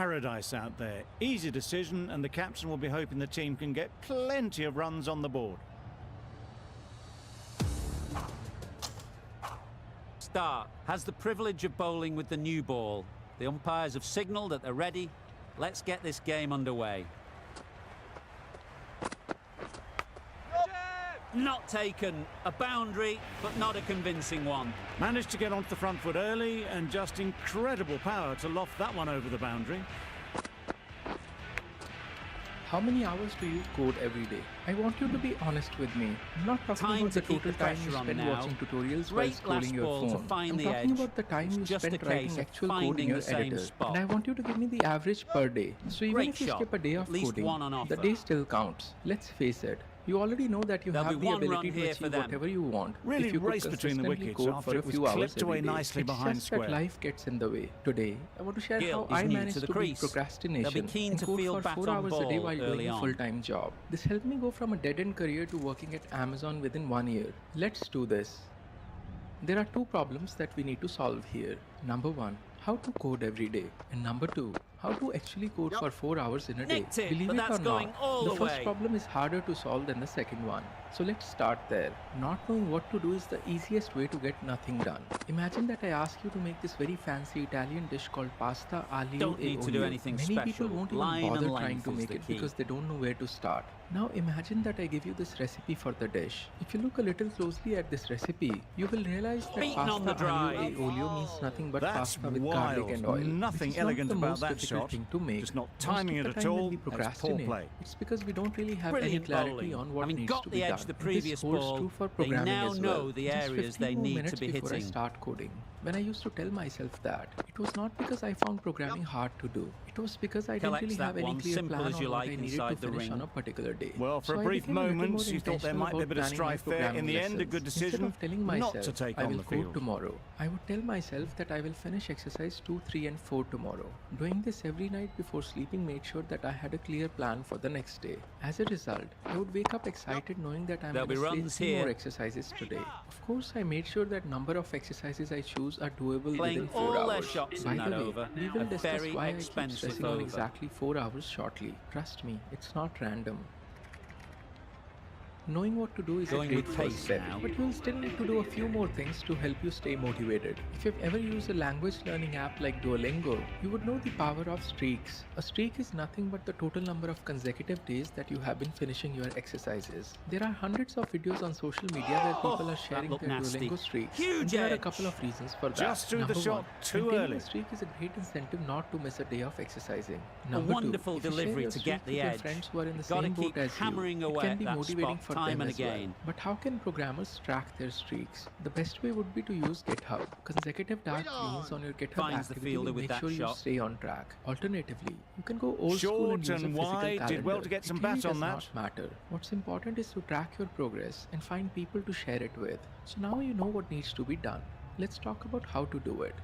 paradise out there. Easy decision, and the captain will be hoping the team can get plenty of runs on the board. Start has the privilege of bowling with the new ball. The umpires have signalled that they're ready. Let's get this game underway. Not taken. A boundary, but not a convincing one. Managed to get onto the front foot early, and just incredible power to loft that one over the boundary. How many hours do you code every day? I want you to be honest with me. I'm not talking about the total time you spend watching tutorials while scrolling your phone. I'm talking about the time you spend writing actual code in your editor. And I want you to give me the average per day. So even if you skip a day of coding, the day still counts. Let's face it. You already know that you have the ability to achieve whatever you want Really if you race between the wickets code for after a it was few hours clipped away every day. nicely It's behind just square. that life gets in the way. Today, I want to share Gill how I is new managed to the to beat crease. procrastination They'll be keen and to code field for 4 bat on hours a day ball while doing early a on. full-time job. This helped me go from a dead-end career to working at Amazon within 1 year. Let's do this. There are two problems that we need to solve here. Number one, how to code every day. And number two, how to actually code for 4 hours in a day. Nicked it, Believe but it that's or going not, all the the first way. problem is harder to solve than the second one. So let's start there. Not knowing what to do is the easiest way to get nothing done. Imagine that I ask you to make this very fancy Italian dish called pasta aglio Don't need e to do olio. anything Many special. people won't even Line and bother length trying to is make the it key. because they don't know where to start. Now imagine that I give you this recipe for the dish. If you look a little closely at this recipe, you will realize that Beaten on pasta the aglio drive. e olio means nothing but That's pasta with garlic wild. and oil. Nothing This is elegant not the about most that difficult shot. thing to make. Just not Most timing of it the at time all. when we That's poor procrastinate, play. it's because we don't really have Brilliant any clarity bowling. on what Having needs got to the be edge done. the And previous this holds ball, true for they programming now as know well. the Just areas 15 they more need minutes to be before I hitting. start coding. When I used to tell myself that, it was not because I found programming hard to do. It was because I didn't Collects really that have any one, clear simple plan as you on what like I needed inside to the finish ring. on a particular day. Well, for So a I brief became a little moment, more you thought there intentional might be a about bit of planning my strife there. In programming the end, a lessons. good Instead decision of telling not myself to take I on will the code field. tomorrow, I would tell myself that I will finish exercise 2, 3 and 4 tomorrow. Doing this every night before sleeping made sure that I had a clear plan for the next day. As a result, I would wake up excited knowing that I'm There'll going be to runs slay 3 more here. exercises today. Of course, I made sure that number of exercises I choose are doable Playing within 4 all their hours. shots By in that the way, over. we will A discuss very why I keep expensive stressing on over. exactly 4 hours shortly. Trust me, it's not random. Knowing what to do is Going a great with first pace step, now. but you'll still need to do a few more things to help you stay motivated. If you've ever used a language learning app like Duolingo, you would know the power of streaks. A streak is nothing but the total number of consecutive days that you have been finishing your exercises. There are hundreds of videos on social media where people are sharing looked their nasty. Duolingo streaks. Huge And there are a edge. couple of reasons for that. Just threw the Number shot one, too maintaining early. a streak is a great incentive not to miss a day of exercising. Number wonderful two, if you share delivery your to streak get the with your edge. friends who are in the Gotta same boat keep as you, hammering it away can at be that motivating spot for time them and as well. again. But how can programmers track their streaks? The best way would be to use GitHub. Consecutive dark greens on your GitHub Finds the activity fielder will with make that sure you shot. stay on track. Alternatively, you can go old school and Short use a and physical wide, calendar. did well to get some It really bat on does that. not matter. What's important is to track your progress and find people to share it with. So now you know what needs to be done. Let's talk about how to do it.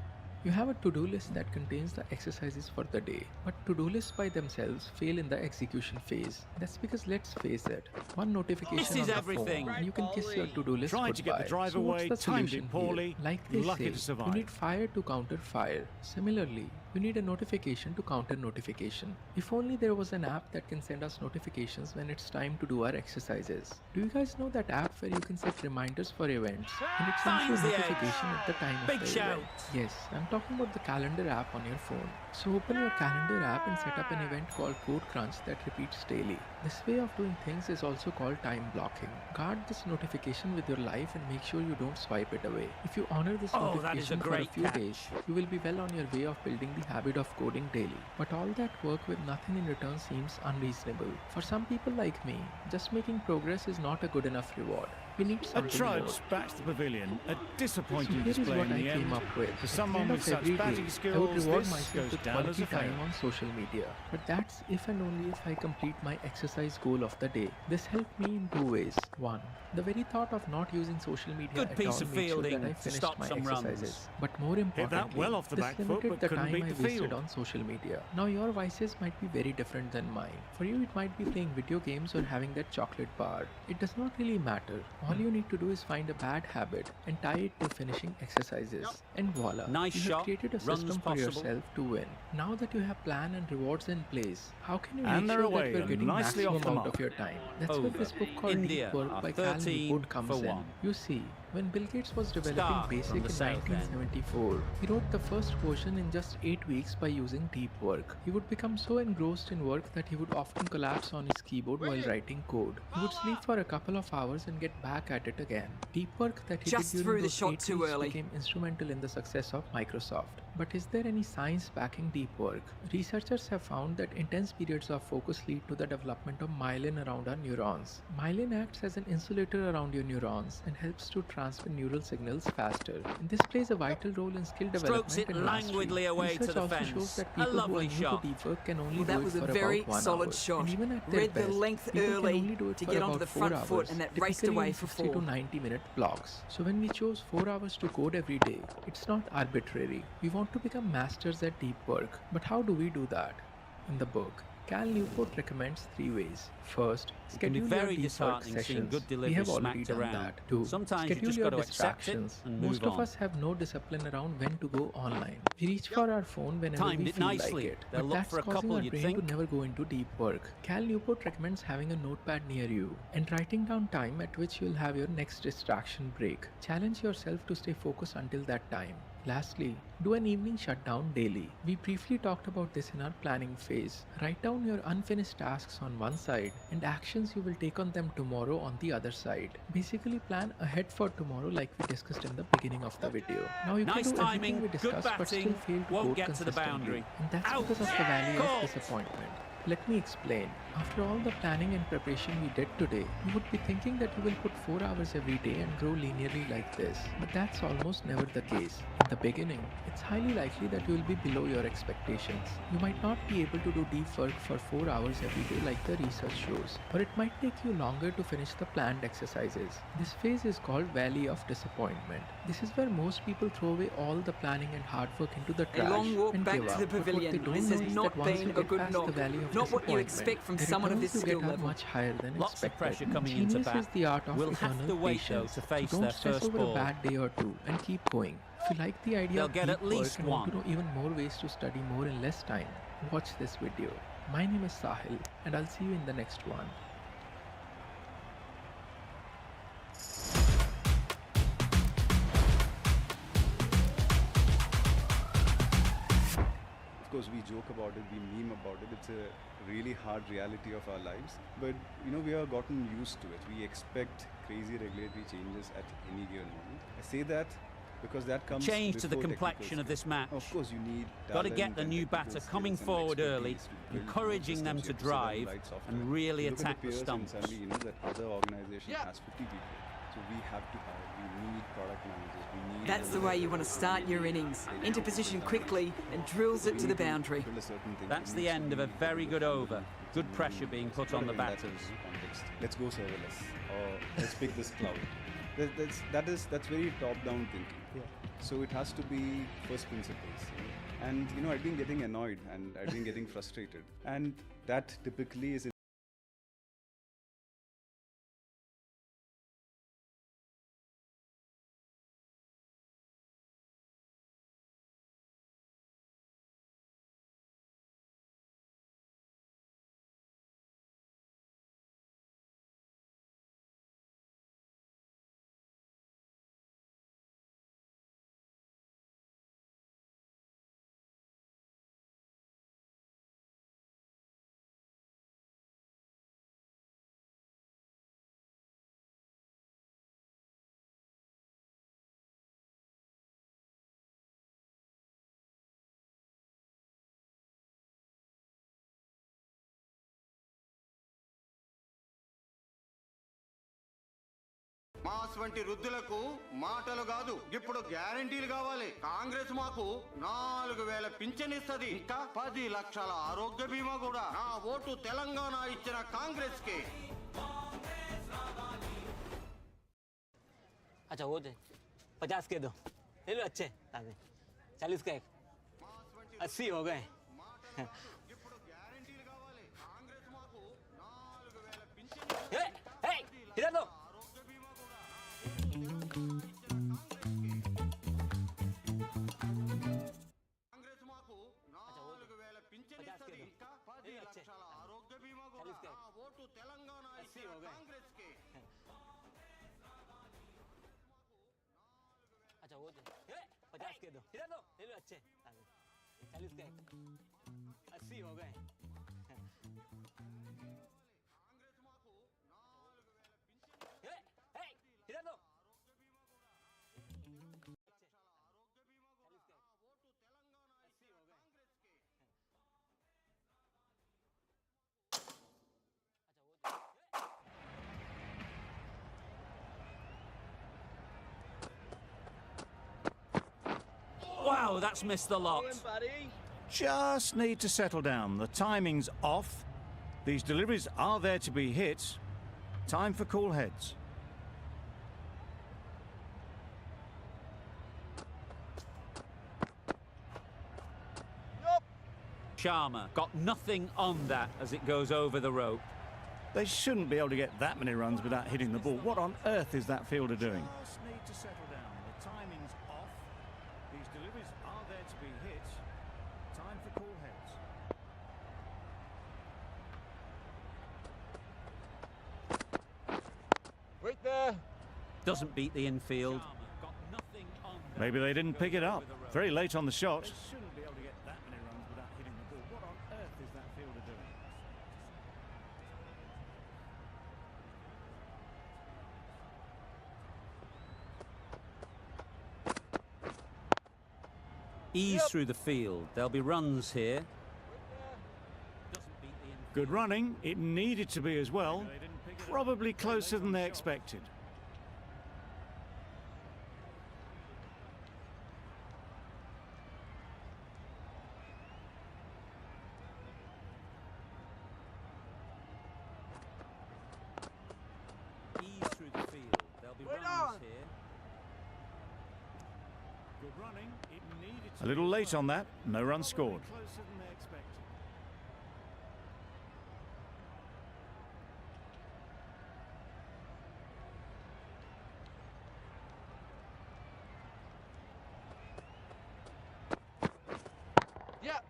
You have a to-do list that contains the exercises for the day, but to-do lists by themselves fail in the execution phase. That's because, let's face it, one notification Misses on the everything. phone and you can kiss your to-do list Tried to get the goodbye. drive So what's away, the timed solution it poorly, here? Like they lucky say, to survive. you need fire to counter fire. Similarly, you need a notification to counter notification. If only there was an app that can send us notifications when it's time to do our exercises. Do you guys know that app where you can set reminders for events and it sends you a Finds the edge. notification at the time Big of the shout. event? Yes, I'm talking about the calendar app on your phone. So open your calendar app and set up an event called Code Crunch that repeats daily. This way of doing things is also called time blocking. Guard this notification with your life and make sure you don't swipe it away. If you honor this Oh, that is a notification for a great few catch. days, you will be well on your way of building the habit of coding daily. But all that work with nothing in return seems unreasonable. For some people like me, just making progress is not a good enough reward. We need A something trudge more. back to the pavilion. A So disappointing here is display what in I the came end. up with. For At someone the end with of such every batting day, I would skills, reward this myself goes with down as quality a fail. time on social media. But that's if and only if I complete my exercise goal of the day. This helped me in two ways. One, the very thought of not using social media Good at piece all of made sure fielding that I to finished stop my some runs. exercises. But more importantly, well off the this back foot, limited but the couldn't time beat I the wasted field. on social media. Now your vices might be very different than mine. For you it might be playing video games or having that chocolate bar. It does not really matter. All you need to do is find a bad habit and tie it to finishing exercises. And voila, Nice you have shot, created a runs system for possible. yourself to win. Now that you have plan and rewards in place, how can you And make they're sure away that you're and getting nicely off maximum the out mark. of your time? That's where Over. this book called India Deep Work are by Cal 13 Newport comes for in. 1. You see, when Bill Gates was developing Start BASIC from in the south end. 1974, he wrote the first version in just 8 weeks by using deep work. He would become so engrossed in work that he would often collapse on his keyboard while writing code. He would sleep for a couple of hours and get back at it again. Deep work that he Just did threw during the those shot 8 too weeks early. became instrumental in the success of Microsoft. But is there any science backing deep work? Researchers have found that intense periods of focus lead to the development of myelin around our neurons. Myelin acts as an insulator around your neurons and helps to transfer neural signals faster. And this plays a vital role in skill Strokes development it and mastery. languidly away Research to the also fence. shows that A people who are lovely new shot. to deep work can only Well, that do was it a for very about 1 solid hour. shot. And even at their Read the best, length people can early only do it to for get onto about the 4 front foot hours, and then raced typically away in for 60 to 4. 90-minute blocks. So when we chose 4 hours to code every day, it's not arbitrary. We want to become masters at deep work. But how do we do that? In the book, Cal Newport recommends 3 ways. First, It can be schedule your very deep work disheartening seeing sessions. good We delivery have already smacked done around. that. 2. Sometimes you Schedule just your got to accept it distractions. and Most move of on. us have no discipline around when to go online. We reach for our phone whenever Timed we it feel nicely. like it. They'll But look that's for a causing couple, our you'd brain think. to never go into deep work. Cal Newport recommends having a notepad near you and writing down time at which you'll have your next distraction break. Challenge yourself to stay focused until that time. Lastly, do an evening shutdown daily. We briefly talked about this in our planning phase. Write down your unfinished tasks on one side and actions you will take on them tomorrow on the other side. Basically plan ahead for tomorrow like we discussed in the beginning of the video. Now you Nice can do timing, everything we good discussed but still batting, fail to won't code get to the consistently. boundary. And that's Out. because of the valley Caught. of disappointment. Let me explain. After all the planning and preparation we did today, you would be thinking that you will put 4 hours every day and grow linearly like this. But that's almost never the case. In the beginning, it's highly likely that you will be below your expectations. You might not be able to do deep work for 4 hours every day like the research shows, or it might take you longer to finish the planned exercises. This phase is called Valley of Disappointment. This is where most people throw away all the planning and hard work into the trash A long walk and back give to up. the But what they pavilion. don't This know has is not that once been you a get good past knock. the Valley of Not what you Disappointment, expect from the someone of returns his you skill get are level. much higher than Lots of expected. pressure coming Genius into bat. is the art of We'll have eternal to wait, though, patience. to face So their don't stress first over ball. a bad day or two and keep going. If you like the idea They'll of get deep at least work and want to one. know even more ways to study more in less time, watch this video. My name is Sahil and I'll see you in the next one. Of course, we joke about it, we meme about it. It's a really hard reality of our lives. But, we have gotten used to it. We expect crazy regulatory changes at any given moment. I say that because that comes Change to the before technical complexion of skills. this match. Of course, you need Got to talent get the and new technical batter skills coming and forward early, expertise to build encouraging them systems. to You have to set up the drive right software. and really You look at attack the peers and stumps. suddenly you know that other organization has 50 people. So we have to hire. We need product managers. We need. That's the way you want to start your innings. Into position quickly and drills it to the boundary. That's the end of a very good over. Good pressure being put on the batters. Let's go serverless, or let's pick this cloud. That's very top-down thinking. Yeah. So it has to be first principles. And I've been getting annoyed and I've been getting frustrated, and that typically is mass వంటి వృద్ధులకు మాటలు కాదు ఇప్పుడు గ్యారెంటీలు కావాలి. కాంగ్రెస్ మాకు 4000 pension ఇస్తది, ఇంకా 10 లక్షల ఆరోగ్య బీమా కూడా. నా ఓటు తెలంగాణ ఇచ్చిన కాంగ్రెస్ కి. अच्छा वो दे 50 के दो ले लो अच्छे 40 का एक 80 हो गए ఇప్పుడు గ్యారెంటీలు కావాలి. కాంగ్రెస్ మాకు 4000 పింఛన్ ए, ए, इधर दो ఆరోగ్య బీమా కూడా. కాంగ్రెస్ మాకు కూడా నా ఓటు తెలంగాణ ఇచ్చిన కాంగ్రెస్ కి अच्छा वो 50 के दो इधर दो ले लो अच्छे 40 के 80 हो गए కాంగ్రెస్ మాకు 4000 పింఛన్ इधर दो ఆరోగ్య బీమా కూడా నా ఓటు తెలంగాణ ఇచ్చిన కాంగ్రెస్ కి अच्छा वो Wow, that's missed the lot. Just need to settle down. The timing's off. These deliveries are there to be hit. Time for cool heads. Sharma got nothing on that as it goes over the rope. They shouldn't be able to get that many runs without hitting the ball. What on earth is that fielder doing? Just need to settle down. The timing's off. These deliveries are there to be hit. Time for cool heads. Right there. Doesn't beat the infield. got nothing on Maybe they didn't pick it up. Very late on the shot. They shouldn't be able to get that many runs without hitting the ball. What on earth is that fielder doing? Ease through the field. There'll be runs here. Good running. It needed to be as well. Probably closer than they expected. Ease through the field. There'll be runs here. Good running. It needed to. A little late on that. No run scored. Closer than they expected. Yeah.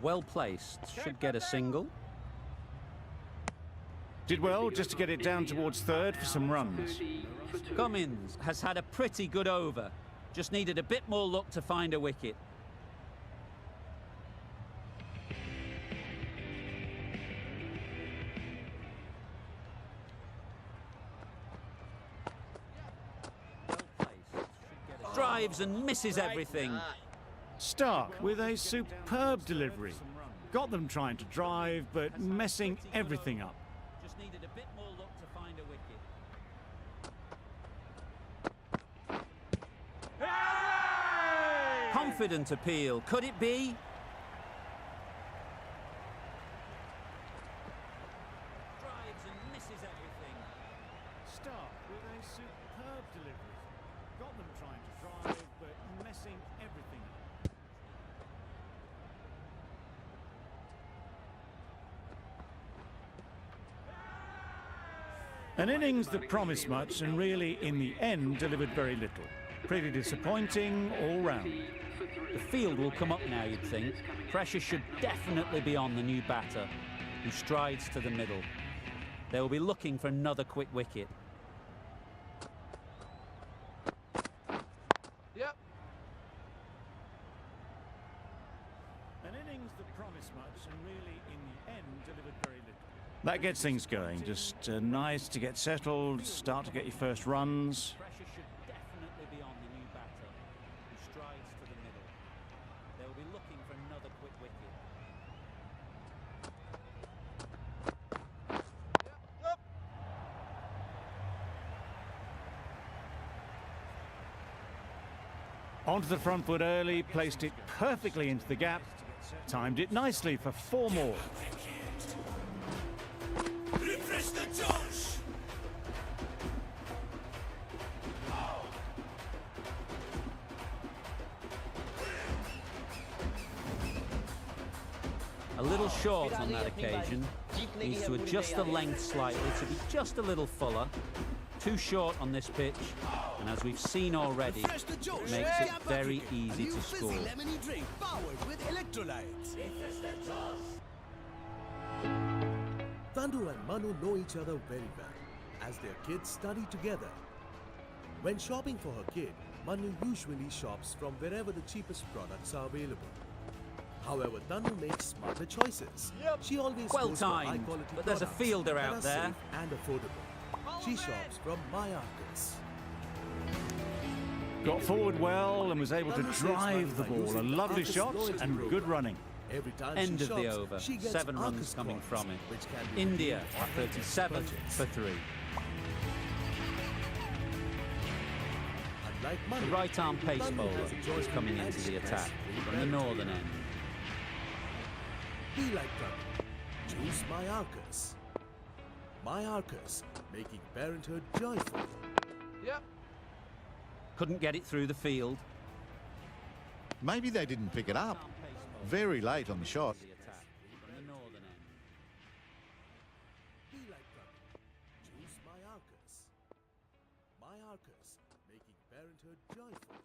Well placed. Should get a single. Did well just to get it down towards third for some runs. Cummins has had a pretty good over. Just needed a bit more luck to find a wicket. Well placed. Drives and misses everything. Stark with a superb delivery. Got them trying to drive, but messing everything up. Just needed a bit more luck to find a wicket. Confident appeal. Could it be? Drives and misses everything. Stark with a superb delivery. Got them trying to drive, but messing everything up. An innings that promised much and really, in the end, delivered very little. Pretty disappointing all round. The field will come up now, you'd think. Pressure should definitely be on the new batter, who strides to the middle. They will be looking for another quick wicket. Yep. An innings that promised much and really, in the end, delivered very little. That gets things going. Just nice to get settled, start to get your first runs. Pressure should definitely be on the new batter, who strides to the middle. They will be looking for another quick wicket. Yep. Onto the front foot early, placed it perfectly into the gap, timed it nicely for 4 more. A little short on that occasion. Needs to adjust the length slightly to be just a little fuller. Too short on this pitch, and as we've seen already, it makes it very easy to score. Lemony drink powered with electrolytes. Tandu and Manu know each other very well, as their kids study together. When shopping for her kid, Manu usually shops from wherever the cheapest products are available. However, Tanu makes smarter choices. She always Well goes for timed, high-quality but there's a products fielder that out are there. safe and affordable. She shops from My Arcus. Got forward well and was able to drive the ball. A lovely shot and good running. Every time End she of the shops, over. she gets 7 runs Arcus coming points, from it. which can be India redeemed are for 37 purchase. for 3. Unlike Manu, The right arm pace Tanu bowler has a is choice coming and into the stress attack free from the batting. northern end. Be like Tanu. Choose My Arcus. My Arcus, making parenthood joyful. Yep. Couldn't get it through the field. Maybe they didn't pick it up. Very late on the shot. The attack from the northern end. Be like Tanu. Choose My Arcus. My Arcus, making parenthood joyful.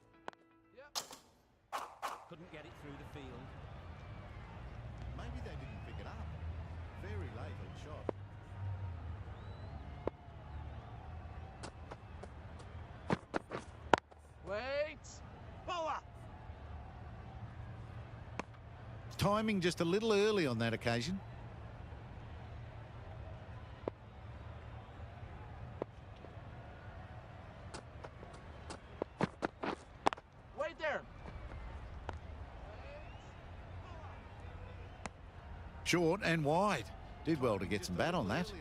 Couldn't get it through the field. Maybe they didn't pick it up. Very late on the shot. Wait. Bowler. Timing just a little early on that occasion. Wait there. Short and wide. Did well to get some bat on that.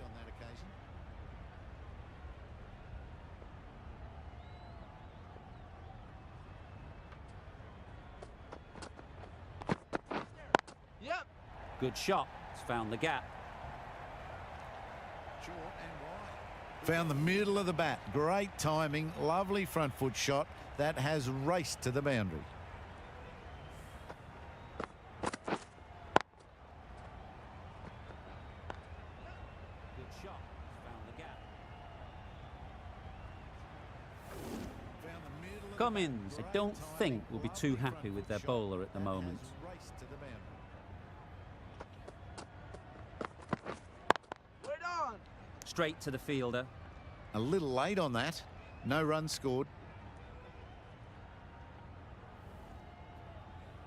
Yep. Good shot. It's found the gap. Short and wide. Found the middle of the bat. Great timing. Lovely front foot shot. That has raced to the boundary. Good shot. It's found the gap. Found the middle of the Cummins, I bat. don't Great think, timing. will be too Lovely happy front with foot their shot. bowler at the That moment. has raced to the boundary. Wait on. Straight to the fielder. A little late on that. No runs scored.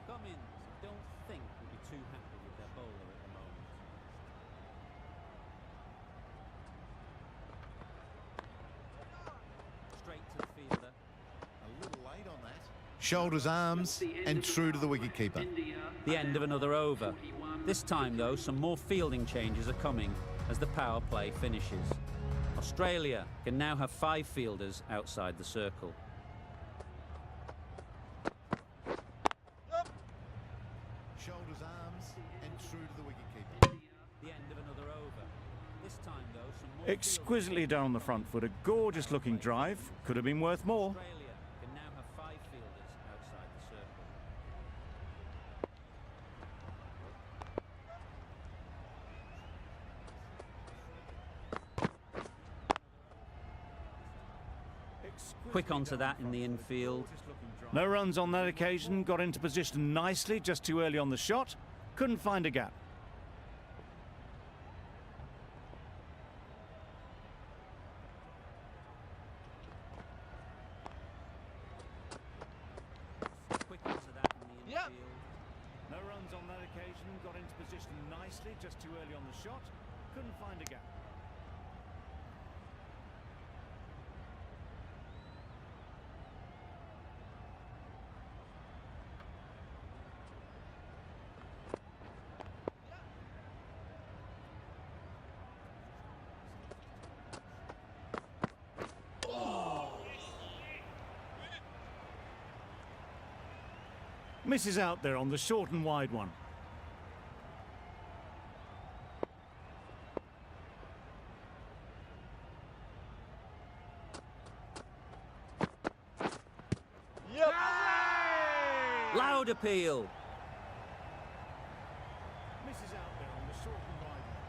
Cummins, I don't think, will be too happy with their bowler at the moment. Straight to the fielder. A little late on that. Shoulders, arms, and through to the wicketkeeper. The end of another over. This time, though, some more fielding changes are coming as the power play finishes. Australia can now have 5 fielders outside the circle. Shoulders, arms, and through to the wicketkeeper. The end of another over. This time, though, some more Exquisitely done on the front foot. A gorgeous looking drive. Could have been worth more. Australia can now have 5 fielders outside the circle. Quick onto that in the infield. No runs on that occasion. Got into position nicely, just too early on the shot. Couldn't find a gap. Quick onto that in the Yep. infield. No runs on that occasion. Got into position nicely, just too early on the shot. Couldn't find a gap. Misses out there on the short and wide one. Yep. Loud appeal. Misses out there on the short and wide one.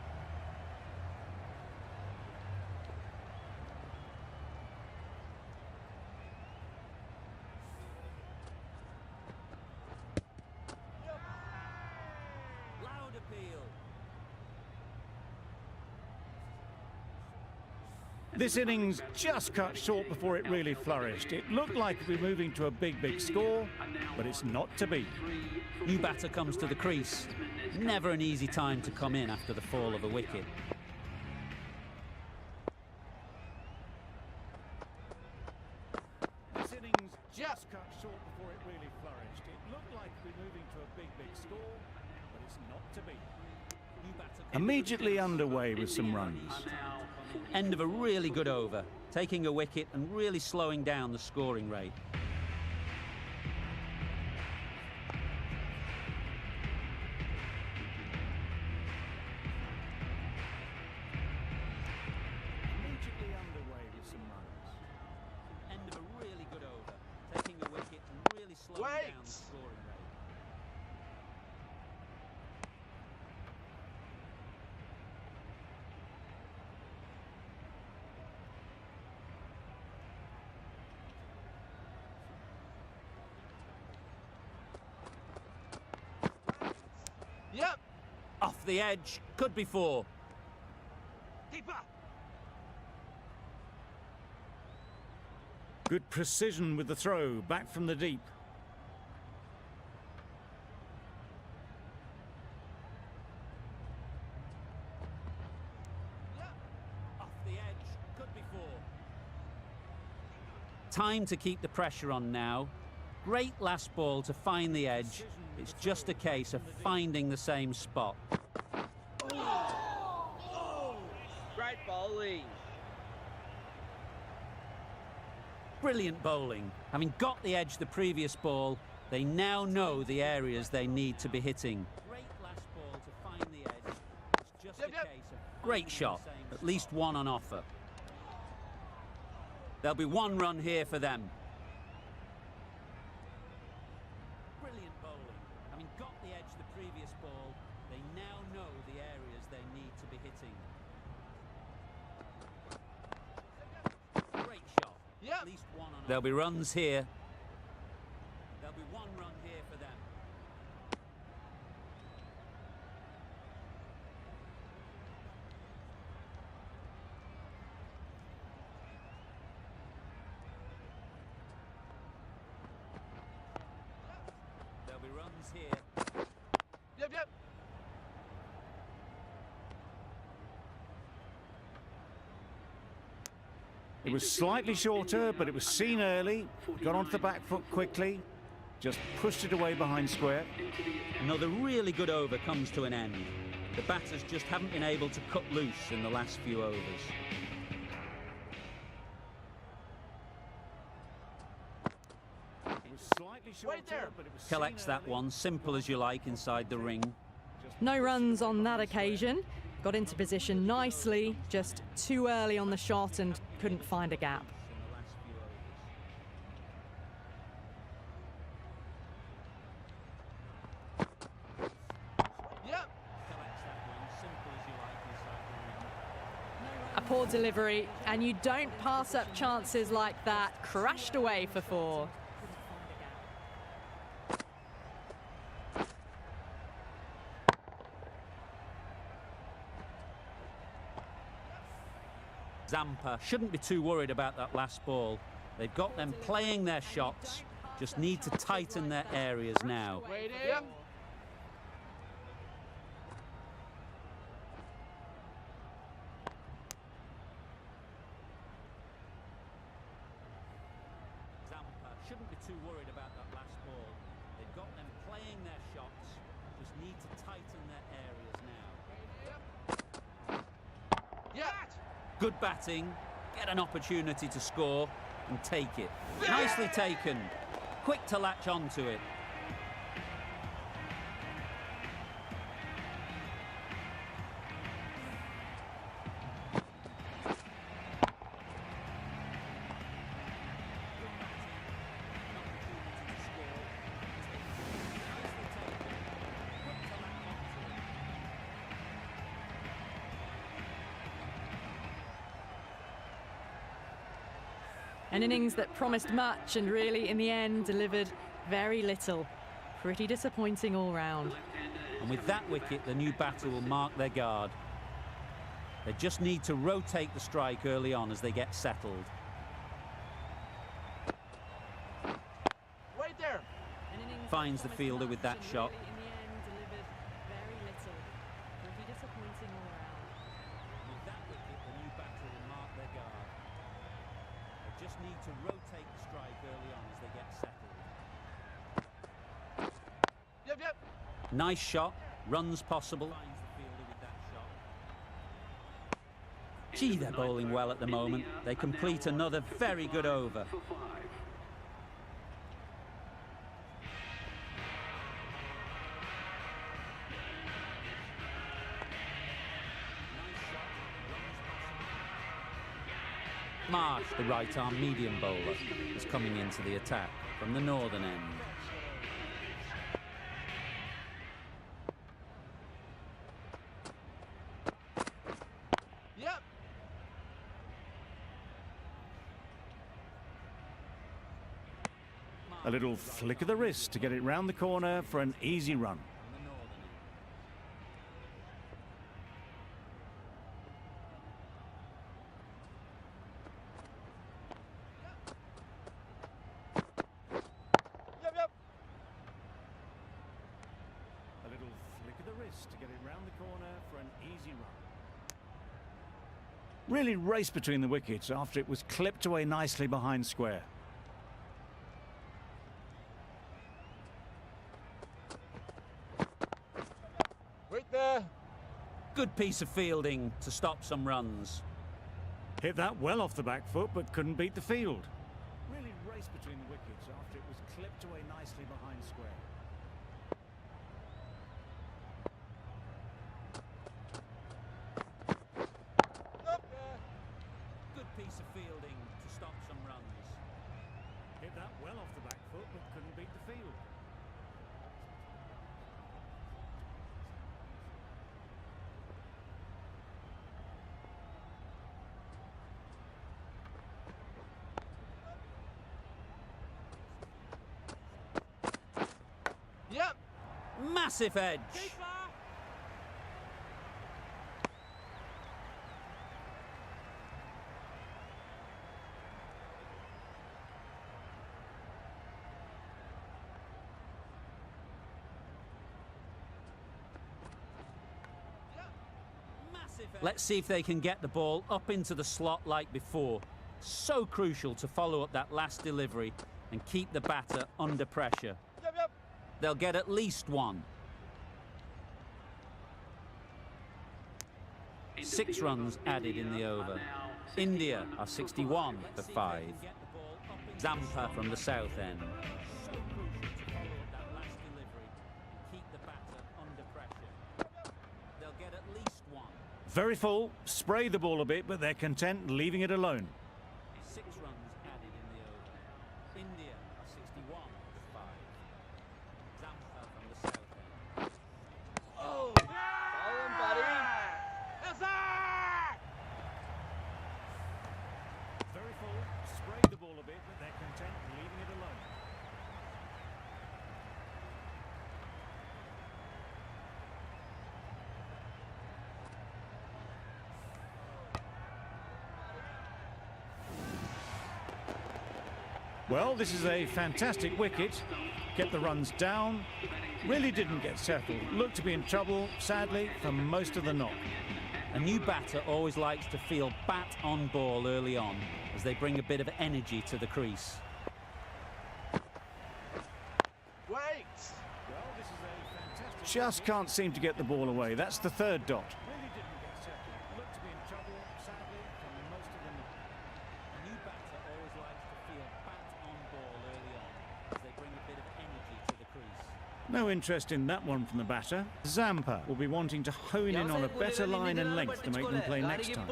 Loud appeal. This innings just cut short before it really flourished. It looked like it would be moving to a big score, but it's not to be. New batter comes to the crease. Never an easy time to come in after the fall of a wicket. This innings just cut short before it really flourished. It looked like it would be moving to a big score, but it's not to be. Immediately underway with some runs. End of a really good over, taking a wicket and really slowing down the scoring rate. Immediately underway with some runs. End of a really good over, taking a wicket and really slowing down the scoring rate. Yep. Off the edge, could be four. Keeper. Good precision with the throw, back from the deep. Off the edge, could be four. Time to keep the pressure on now. Great last ball to find the edge. It's just a case of finding the same spot. Great bowling. Brilliant bowling. Having got the edge the previous ball, they now know the areas they need to be hitting. Great last ball to find the edge. It's just a case of great shot. At least one on offer. There'll be one run here for them. Brilliant bowling. Having got the edge the previous ball, they now know the areas they need to be hitting. Great shot. Yep. At least one on offer. There'll be runs here. There'll be one run here for them. There'll be runs here. Yep. It was slightly shorter, but it was seen early. Got onto the back foot quickly. Just pushed it away behind square. Another really good over comes to an end. The batters just haven't been able to cut loose in the last few overs. It was slightly shorter, there. but it was Collects seen that early. one, simple as you like, inside the ring. No runs on that occasion. Got into position nicely, just too early on the shot and couldn't find a gap. In the last few overs. Yep. Collects that one, simple as you like, inside the ring. A poor delivery, and you don't pass up chances like that. Crashed away for four. Zampa shouldn't be too worried about that last ball. They've got them playing their shots, just need to tighten their areas now. Waiting. Yep. Zampa shouldn't be too worried about that last ball. They've got them playing their shots, just need to tighten their areas now. Yep. Good batting, get an opportunity to score and take it. Nicely taken, quick to latch onto it. An innings that promised much and really, in the end, delivered very little. Pretty disappointing all round. And with that wicket, the new batter will mark their guard. They just need to rotate the strike early on as they get settled. Right there. Finds the fielder with that shot. In the end, delivered very little. Pretty disappointing all around. With that wicket, the new batter will mark their guard. They just need to rotate the strike early on as they get settled. Yep, yep. Nice shot. Runs possible. Finds the fielder with that shot. Gee, they're bowling well at the moment. They complete another very good over. Marsh, the right-arm medium bowler, is coming into the attack from the northern end. Yep. A little flick of the wrist to get it round the corner for an easy run. Yep, yep. A little flick of the wrist to get it round the corner for an easy run. Really raced between the wickets after it was clipped away nicely behind square. Right there. Good piece of fielding to stop some runs. Hit that well off the back foot, but couldn't beat the field. Really raced between the wickets after it was clipped away nicely behind square. Up. Good piece of fielding to stop some runs. Hit that well off the back foot, but couldn't beat the field. Yep. Massive edge. Let's see if they can get the ball up into the slot like before. So crucial to follow up that last delivery and keep the batter under pressure. Yep, yep. They'll get at least one. 6 runs added in the over. India are 61 for 5. Zampa from the south end. So crucial to follow up that last delivery and keep the batter under pressure. They'll get at least one. Very full, spray the ball a bit, but they're content leaving it alone. 6 runs added in the over. India are 61 for 5. Zampa from the south end. Oh. Ball him, buddy. Yes, sir. Very full, spray the ball a bit, but they're content leaving it alone. Well, this is a fantastic wicket. Get the runs down. Really didn't get settled. Looked to be in trouble, sadly, for most of the knock. A new batter always likes to feel bat on ball early on as they bring a bit of energy to the crease. Wait. Well, this is a fantastic... Just can't seem to get the ball away. That's the 3rd dot. Really didn't get settled. Looked to be in trouble, sadly, for most of the knock. A new batter always likes to feel bat on ball early on as they bring a bit of energy to the crease. No interest in that one from the batter. Zampa will be wanting to hone in on a better line and length to make them play next time.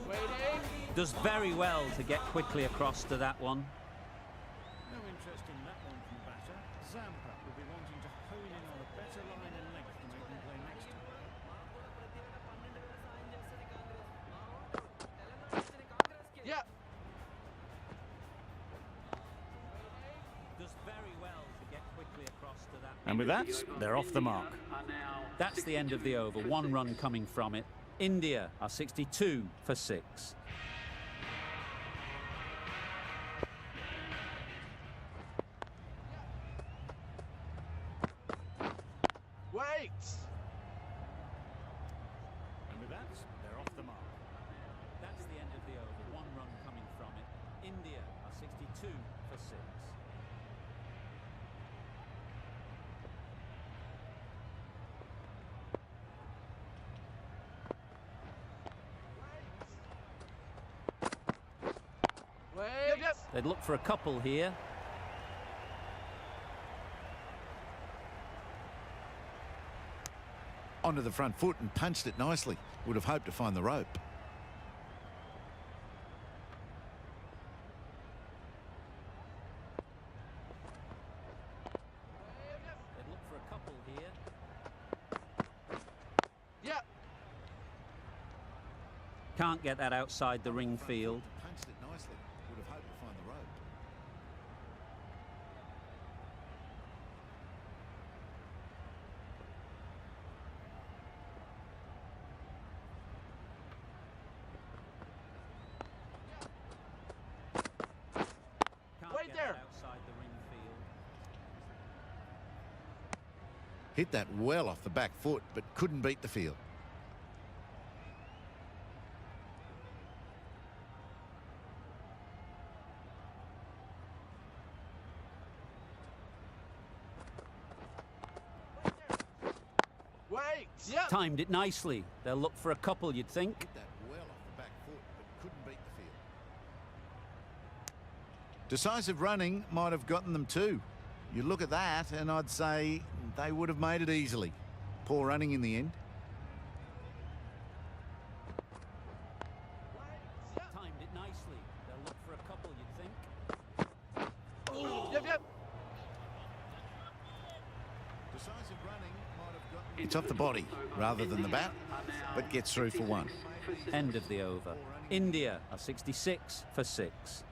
Waiting. Does very well to get quickly across to that one. No interest in that one from the batter. Zampa will be wanting to hone in on a better line and length to make them play next time. Yep. Does very And with that, they're off the mark. That's the end of the over. 1 run coming from it. India are 62 for 6. Wait! And with that, they're off the mark. That's the end of the over. 1 run coming from it. India are 62 for 6. Wait! They'd look for a couple here. Onto the front foot and punched it nicely. Would have hoped to find the rope. They'd look for a couple here. Yeah! Can't get that outside the ring field. Punched it nicely. Would have hoped to find the rope. Can't Wait get there. that outside the ring field. Hit that well off the back foot, but couldn't beat the field. Wait! Yeah! Timed it nicely. They'll look for a couple, you'd think. Hit that well off the back foot, but couldn't beat the field. Decisive running might have gotten them too. You look at that and I'd say they would have made it easily. Poor running in the end. Timed it nicely. They'll look for a couple, you'd think. Yep, yep! Decisive running might have gotten... It's off the body rather than the bat, but gets through for 1. End of the over. India are 66 for 6.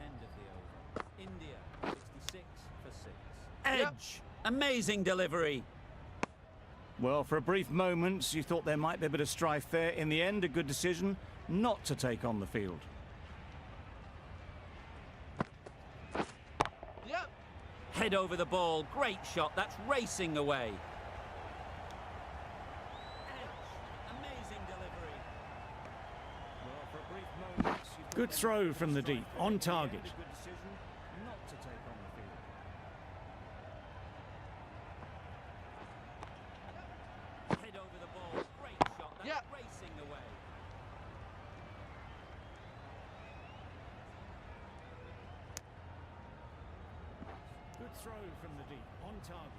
End of the over. India 66 for 6. Edge! Amazing delivery. Well, for a brief moment, you thought there might be a bit of strife there. In the end, a good decision not to take on the field. Yep! Head over the ball. Great shot. That's racing away. Edge. Amazing delivery. Well, for a brief moment, you thought Good throw from the deep, on target. a good decision not to take on the field. Head over the ball. Great shot. That's Yeah. racing away. Good throw from the deep, on target.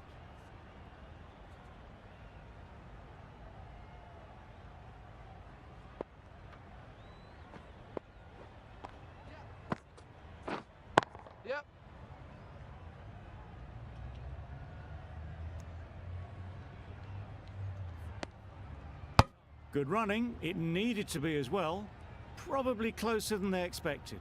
Yep! Good running. It needed to be as well. Probably closer than they expected.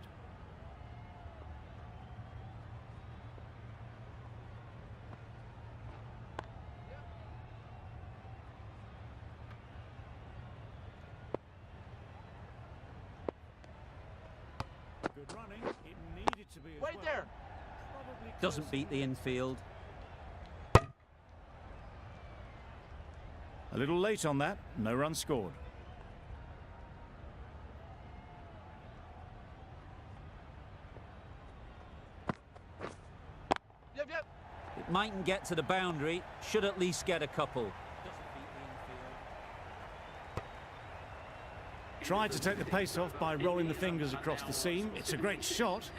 Good running. It needed to be as Wait well. there! Probably Doesn't closer beat the than infield. A little late on that. No run scored. Yep, yep! It mightn't get to the boundary. Should at least get a couple. Tried to take the pace off by rolling the fingers across the seam. It's a great shot.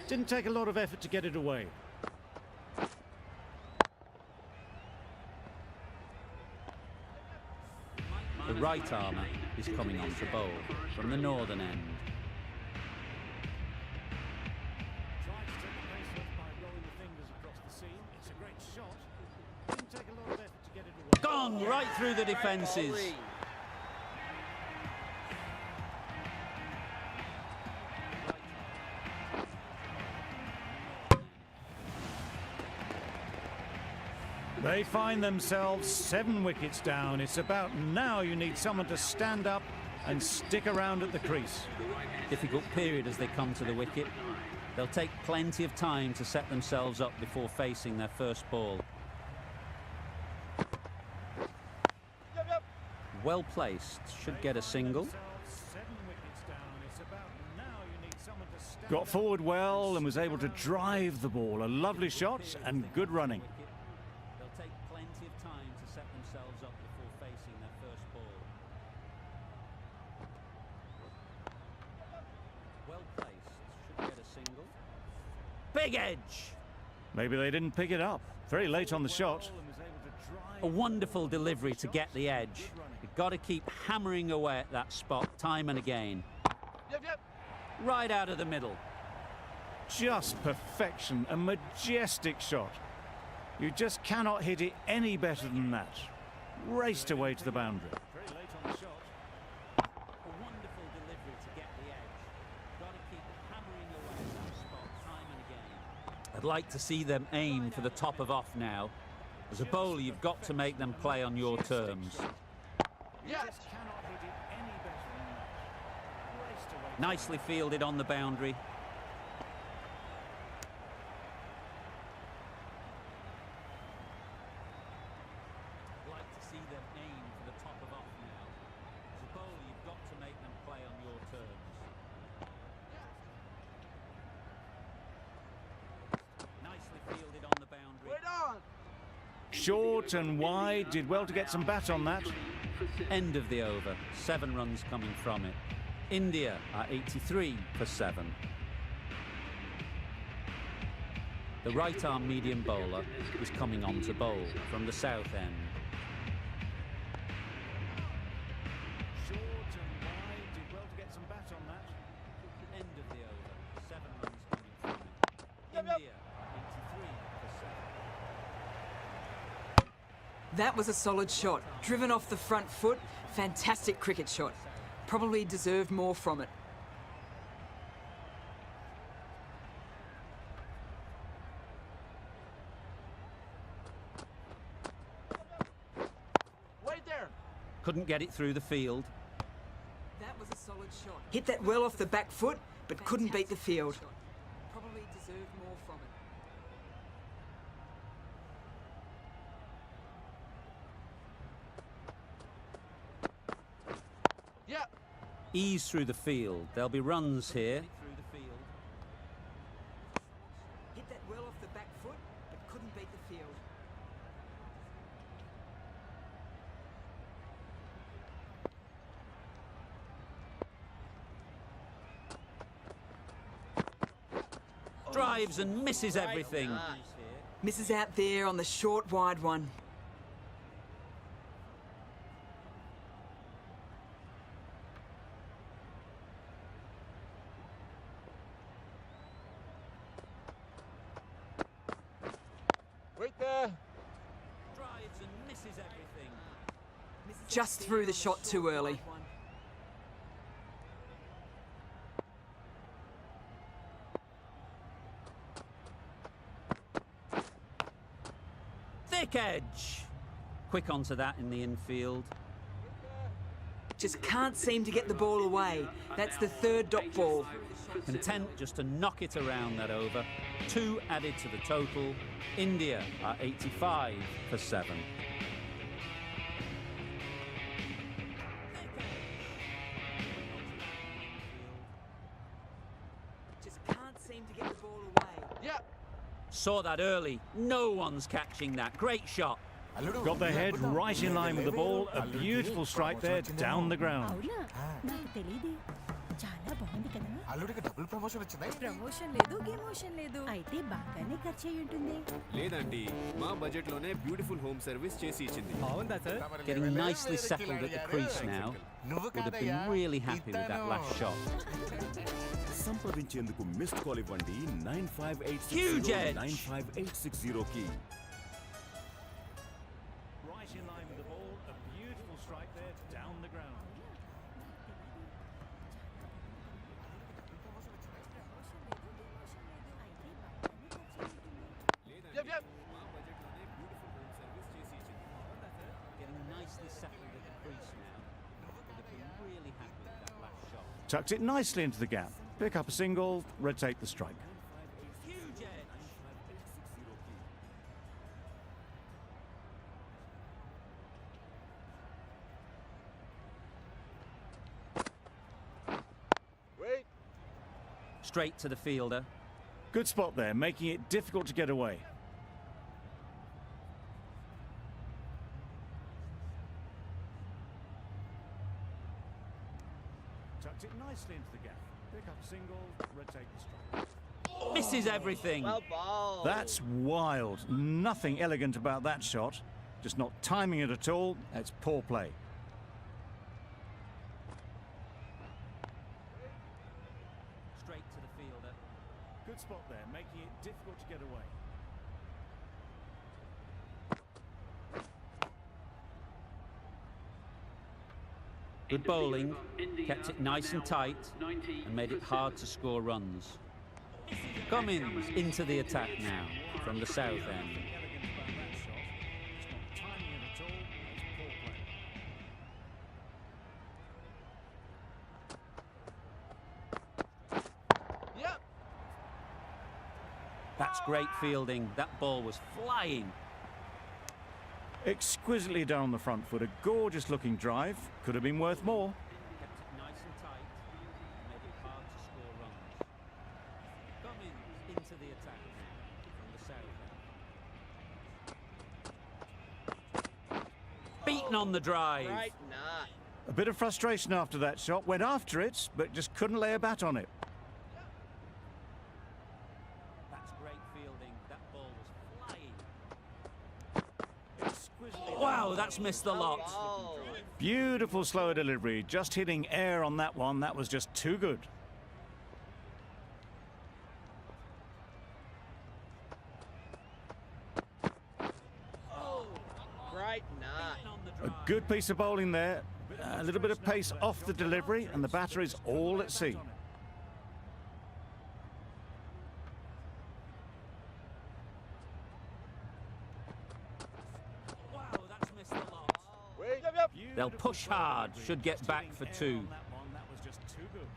Didn't take a lot of effort to get it away. The right armour is coming on to bowl from the northern end. Tried to take the pace off by rolling the fingers across the seam. It's a great shot. Swung right through the defences. They find themselves 7 wickets down. It's about now you need someone to stand up and stick around at the crease. Difficult period as they come to the wicket. They'll take plenty of time to set themselves up before facing their first ball. Well placed, should get a single. Got forward well and was able to drive the ball. A lovely shot and good running. They'll take plenty of time to set themselves up before facing their first ball. Well placed, should get a single. Big edge! Maybe they didn't pick it up. Very late on the shot. A wonderful delivery to get the edge. You've got to keep hammering away at that spot time and again. Right out of the middle. Just perfection, a majestic shot. You just cannot hit it any better than that. Raced away to the boundary. Very late on the shot. A wonderful delivery to get the edge. Got to keep hammering away at that spot time and again. I'd like to see them aim for the top of off now. As a bowler, you've got to make them play on your terms. Nicely fielded on the boundary. I'd like to see them aim for the top of off now. As a bowler, you've got to make them play on your terms. Nicely fielded on the boundary. Short and wide, did well to get some bat on that. End of the over, 7 runs coming from it. India are 83 for 7. The right-arm medium bowler is coming on to bowl from the south end. Short and wide, did well to get some bat on that. End of the over, 7 runs coming from it. India, 83 for 7. That was a solid shot. Driven off the front foot. Fantastic cricket shot. Probably deserved more from it. Wait there. Couldn't get it through the field. That was a solid shot. Hit that well off the back foot, but couldn't beat the field. Probably deserved more from it. Yeah. Ease through the field. There'll be runs here. Hit that well off the back foot, but couldn't beat the field. Drives and misses everything. Misses out there on the short, wide one. Wait there. Drives and misses everything. Just threw the shot too early. Thick edge. Quick onto that in the infield. Just can't seem to get the ball away. That's the 3rd dot ball. Content just to knock it around that over. 2 added to the total. India are 85 for 7. Just can't seem to get the ball away. Yeah. Saw that early. No one's catching that. Great shot. Got their head right in line with the ball. A beautiful strike there down the ground. అల్లుడికి double promotion వచ్చిందా? Promotion లేదు గేమోషన్ లేదు అయితే బాగానే ఖర్చు అయి ఉంటుంది. లేదండి మా బడ్జెట్ లోనే బ్యూటిఫుల్ హోమ్ సర్వీస్ చేసి ఇచ్చింది. బాగుందా sir? Getting nicely settled at the crease now. Would have been really happy with that last shot. సంప్రదించేందుకు మిస్డ్ కాల్ ఇవ్వండి 9586095860 కి. Right in line with the ball. Tucked it nicely into the gap. Pick up a single, rotate the strike. Straight to the fielder. Good spot there, making it difficult to get away. Tucked it nicely into the gap. Pick up a single, rotate the strike. Misses everything. Well ball. That's wild. Nothing elegant about that shot. Just not timing it at all. That's poor play. Straight to the fielder. Good spot there, making it difficult to get away. Good bowling, kept it nice and tight and made it hard to score runs. Cummins into the attack now from the south end. Yep. That's great fielding. That ball was flying. Exquisitely down on the front foot, a gorgeous looking drive. Could have been worth more. Kept it nice and tight and made it hard to score runs. Cummins into the attack now from the south end. Beaten on the drive. Right, nah. A bit of frustration after that shot. Went after it, but just couldn't lay a bat on it. That's great fielding. That ball was flying. Wow, that's missed the lot. Beautiful slower delivery. Just hitting air on that one. That was just too good. Right, nah. A good piece of bowling there. A little bit of pace off the delivery, and the batter is all at sea. Wow, that's missed the lot. They'll push hard. Should get back for two. That was just too good.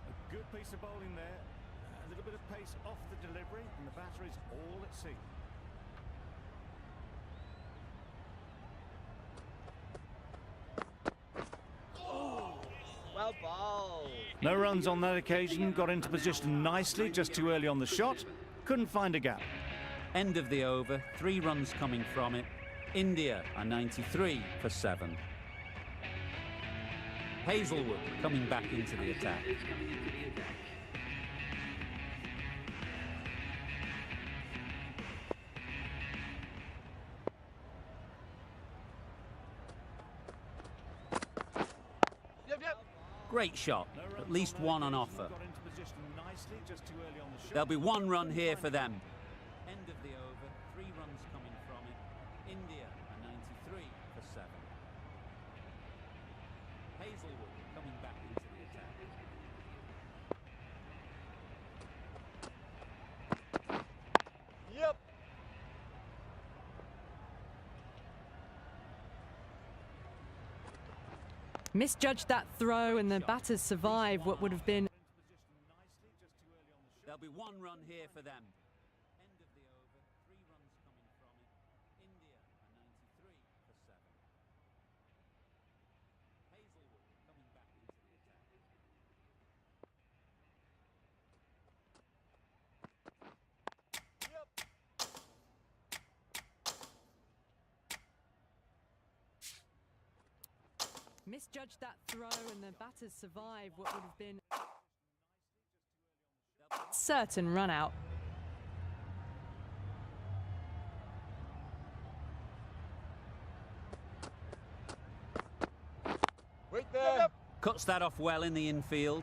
A good piece of bowling there. A little bit of pace off the delivery, and the batter is all at sea. Well ball. No runs on that occasion. Got into position nicely, just too early on the shot. Couldn't find a gap. End of the over. 3 runs coming from it. India are 93 for 7. Hazelwood coming back into the attack. Great shot. At least one on offer. Got into position nicely, just too early on the shot. There'll be 1 run here for them. End of the over. 3 runs coming from it. India are 93 for 7. Hazelwood coming back into the attack. Yep. Misjudged that throw, and the batters survive what would have been. There'll be 1 run here for them. End of the over. 3 runs coming from it. India are 93 for 7. Hazelwood coming back into the attack. Misjudged that throw, and the batters survive what would have been certain run out. Wait there. Cuts that off well in the infield.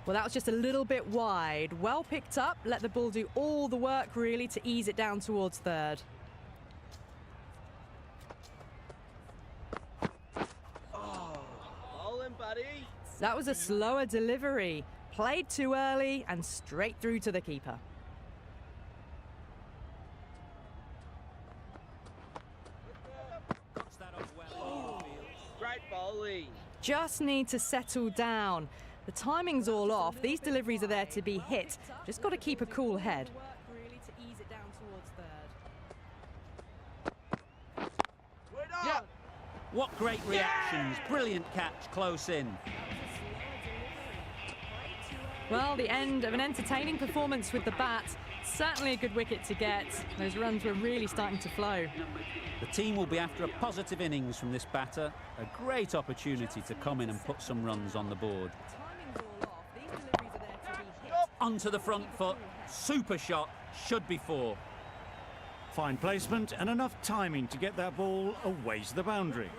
Well, that was just a little bit wide. Well picked up. Let the ball do all the work, really, to ease it down towards third. Bowling, buddy. That was a slower delivery. Played too early and straight through to the keeper. Great bowling. Just need to settle down. The timing's all off. These deliveries are there to be hit. Just got to keep a cool head. Yeah. What great reactions. Brilliant catch close in. Well, the end of an entertaining performance with the bat. Certainly a good wicket to get. Those runs were really starting to flow. The team will be after a positive innings from this batter. A great opportunity to come in and put some runs on the board. Onto the front foot. Super shot. Should be 4. Fine placement and enough timing to get that ball away to the boundary.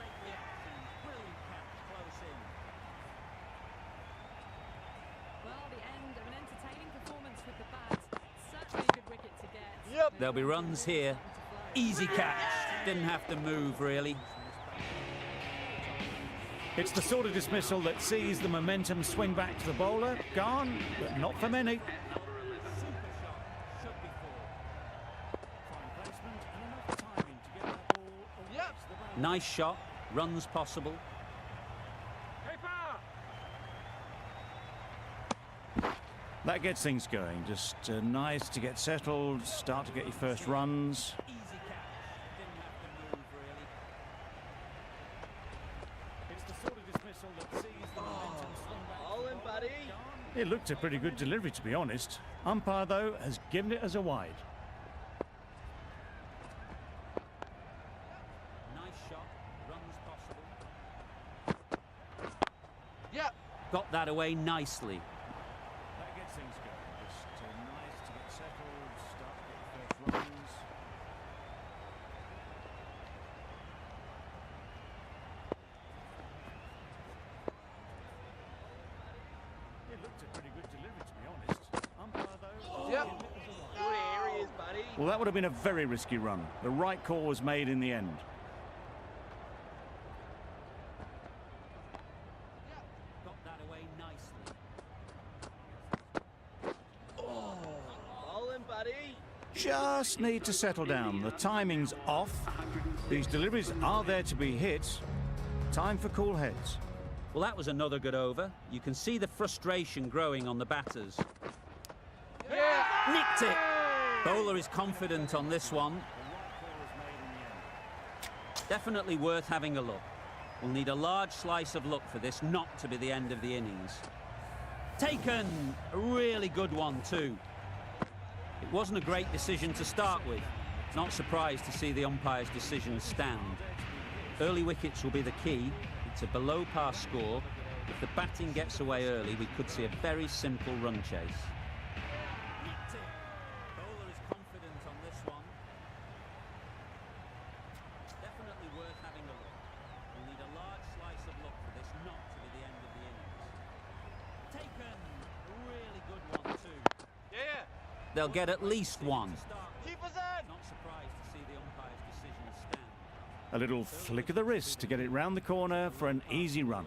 There'll be runs here. Easy catch. Didn't have to move, really. It's the sort of dismissal that sees the momentum swing back to the bowler. Gone, but not for many. Nice shot. Runs possible. That gets things going. Just nice to get settled, start to get your first runs. It's the sort of dismissal that sees the momentum swing back. Bowling, buddy. It looked a pretty good delivery, to be honest. Umpire, though, has given it as a wide. Nice shot. Runs possible. Yeah. Got that away nicely. That gets things going. Just nice to get settled, start to get your first runs. It looked a pretty good delivery, to be honest. Umpire, though, Yep. Good areas, buddy. well, that would have been a very risky run. The right call was made in the end. Got that away nicely. Bowling, buddy. Just need to settle down. The timing's off. These deliveries are there to be hit. Time for cool heads. Well, that was another good over. You can see the frustration growing on the batters. Yeah. Nicked it. Bowler is confident on this one. Definitely worth having a look. We'll need a large slice of luck for this not to be the end of the innings. Taken. A really good one too. It wasn't a great decision to start with. Not surprised to see the umpire's decision stand. Early wickets will be the key. It's a below par score. If the batting gets away early, we could see a very simple run chase. Bowler is confident on this one. Definitely worth having a look. We'll need a large slice of luck for this not to be the end of the innings. Taken. A really good one too. Yeah. They'll get at least one. Keep us in. Not surprised to see the umpire's decision stand. A little flick of the wrist to get it round the corner for an easy run.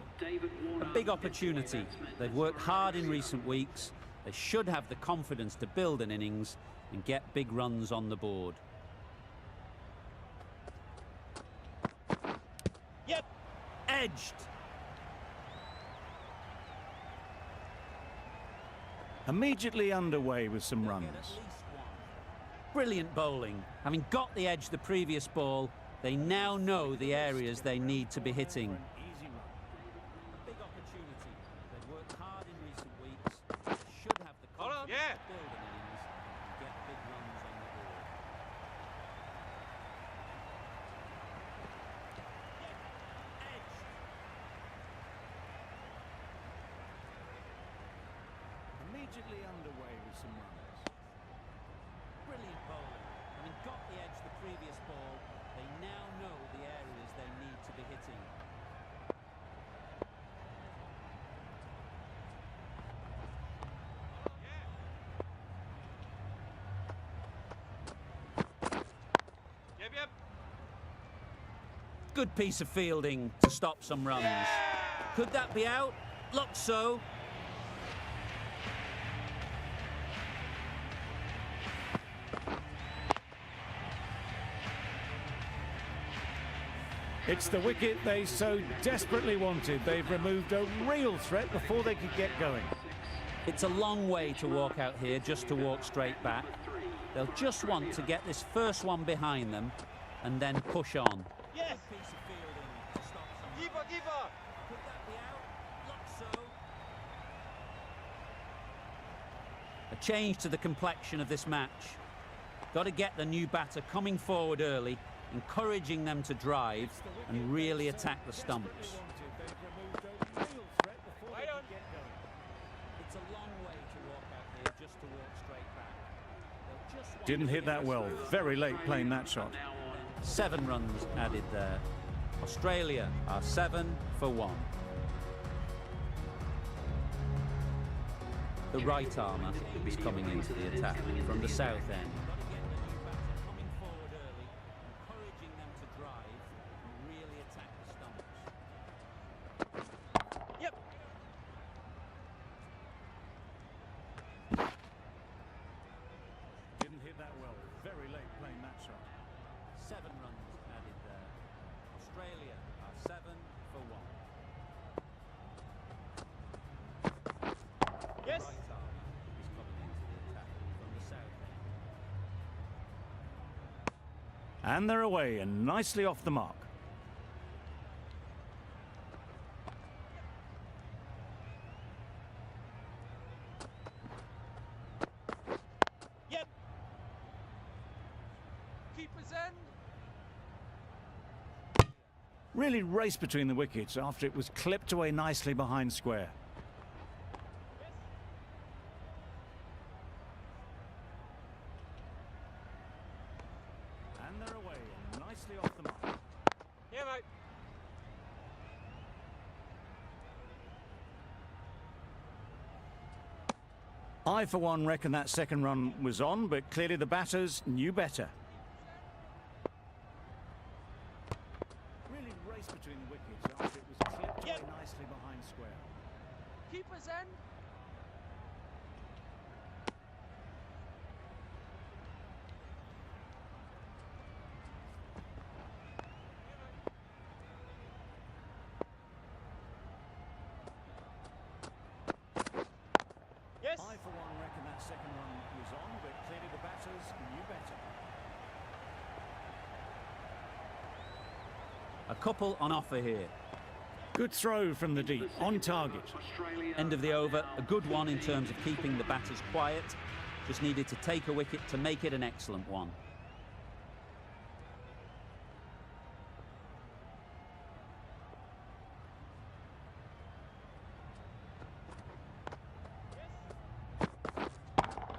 A big opportunity. They've worked hard in recent weeks. They should have the confidence to build an innings and get big runs on the board. Yep. Edged. Immediately underway with some runs. Brilliant bowling. Having got the edge the previous ball, they now know the areas they need to be hitting. A big opportunity. They've worked hard in recent weeks. They should have the confidence to build an innings and get big runs on the board. Immediately underway with some runs. Brilliant bowling. Having got the edge the previous ball, they now know the areas they need to be hitting. Yep. Good piece of fielding to stop some runs. Could that be out? Looks so. It's the wicket they so desperately wanted. They've removed a real threat before they could get going. It's a long way to walk out here just to walk straight back. They'll just want to get this first one behind them and then push on. Yes! Keeper, keeper! Could that be out? Looks so. A change to the complexion of this match. Got to get the new batter coming forward early, encouraging them to drive and really attack the stumps. It's a long way to walk out here just to walk straight back. Didn't hit that well. Very late playing that shot. 7 runs added there. Australia are 7 for 1. The right armour is coming into the attack from the south end. Didn't hit that well. Very late playing that shot. 7 runs added there. Australia are 7 for 1. Yes. The right armour is coming into the attack from the south end. And they're away and nicely off the mark. Yep. Keeper's end. Really raced between the wickets after it was clipped away nicely behind square. And they're away and nicely off the mark. Yeah, mate. I, for one, reckon that second run was on, but clearly the batters knew better. Really raced between the wickets after it was clipped away nicely behind square. Keeper's end. Yes. I, for one, reckon that second run was on, but clearly the batters knew better. A couple on offer here. Good throw from the deep, on target. End of the over, a good one in terms of keeping the batters quiet. Just needed to take a wicket to make it an excellent one.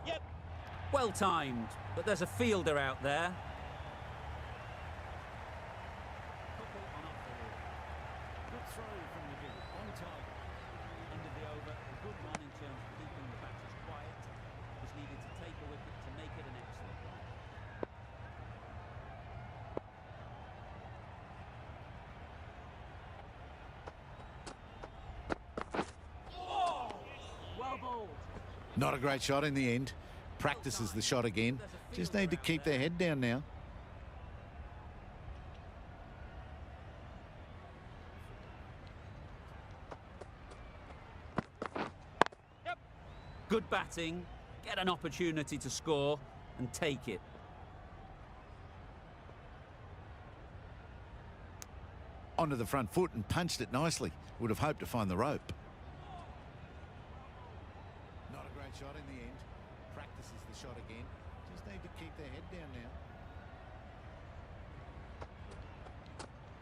Yep. Well timed, but there's a fielder out there. Good throw from the deep, on target. End of the over, a good one in terms of keeping the batters quiet. Just needed to take a wicket to make it an excellent one. Well bowled. Not a great shot in the end. Practices the shot again. Just need to keep their head down now. Good batting, get an opportunity to score and take it. Onto the front foot and punched it nicely. Would have hoped to find the rope. Not a great shot in the end. Practices the shot again. Just need to keep their head down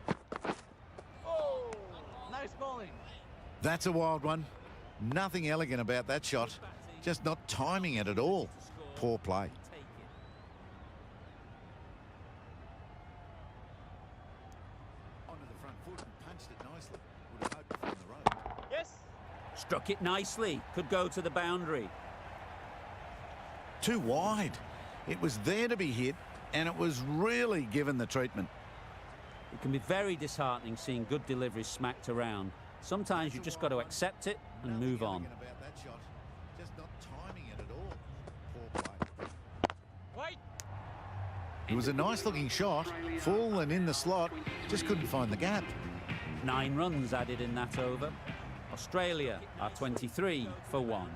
now. Oh, nice bowling. That's a wild one. Nothing elegant about that shot. Just not timing it at all. Poor play. Onto the front foot and punched it nicely. Would have hoped to find the rope. Yes. Struck it nicely, could go to the boundary. Too wide. It was there to be hit, and it was really given the treatment. It can be very disheartening seeing good deliveries smacked around. Sometimes you just got to accept it and move on. Nothing elegant about that shot. Just not timing it at all. Poor play. Wait. It was a nice-looking shot, full and in the slot, just couldn't find the gap. 9 runs added in that over. Australia are 23 for 1.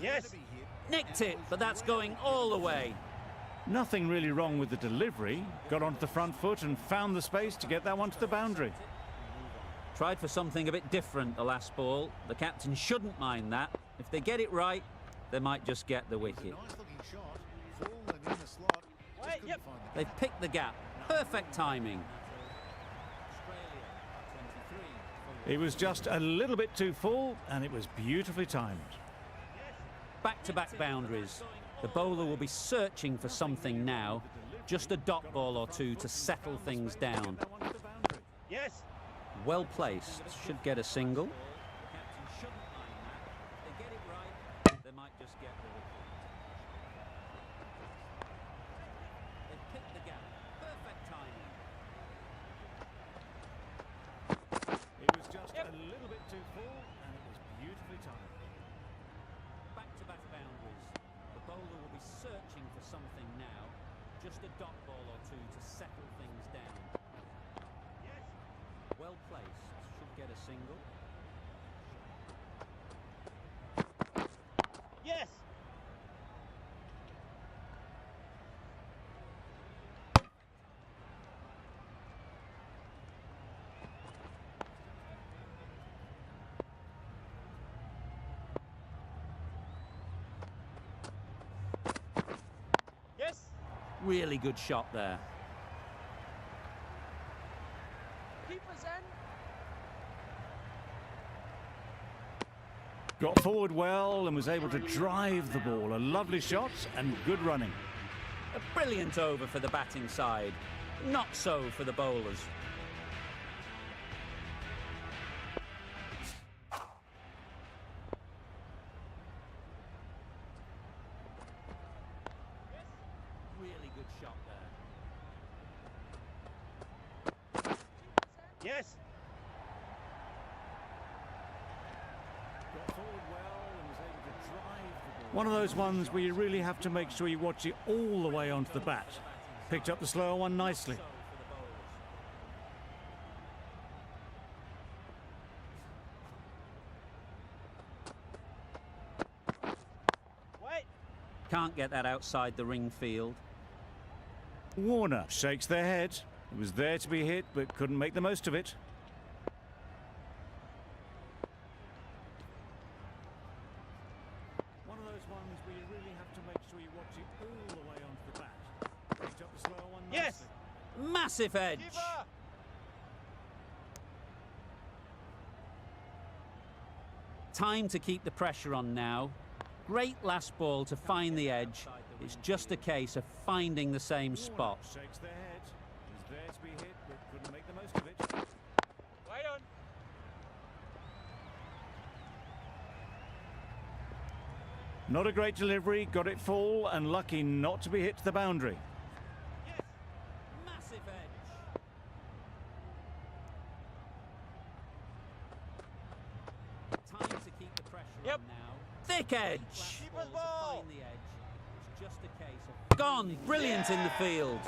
Yes! Nicked it, but that's going all the way. Nothing really wrong with the delivery. Got onto the front foot and found the space to get that one to the boundary. Tried for something a bit different the last ball. The captain shouldn't mind that. If they get it right, they might just get the wicket. They've picked the gap. Perfect timing. It was just a little bit too full, and it was beautifully timed. Back-to-back boundaries. The bowler will be searching for something now. Just a dot ball or two to settle things down. Yes! Well placed. Should get a single. They might just get the wicket. They've picked the gap. Perfect timing. It was just a little bit too full, and it was beautifully timed. Back-to-back boundaries. The bowler will be searching for something now. Just a dot ball or two to settle things down. Yes! Well placed. Should get a single. Yes! Yes! Really good shot there. Keepers in. Got forward well and was able to drive the ball. A lovely shot and good running. A brilliant over for the batting side. Not so for the bowlers. Really good shot there. Yes! One of those ones where you really have to make sure you watch it all the way onto the bat. Picked up the slower one nicely. Wait! Can't get that outside the ring field. Warner shakes their head. It was there to be hit, but couldn't make the most of it. One of those ones where you really have to make sure you watch it all the way onto the bat. Picked up the slower one nicely. Yes! Massive edge. Keeper! Time to keep the pressure on now. Great last ball to find the edge. It's just a case of finding the same spot. Shakes their head. It was there to be hit, but couldn't make the most of it. Right on. Not a great delivery, got it full and lucky not to be hit to the boundary. Yes! Massive edge. Time to keep the pressure on now. Thick edge. Keeper's ball. Find the edge. It's just a case of gone. Brilliant in the field.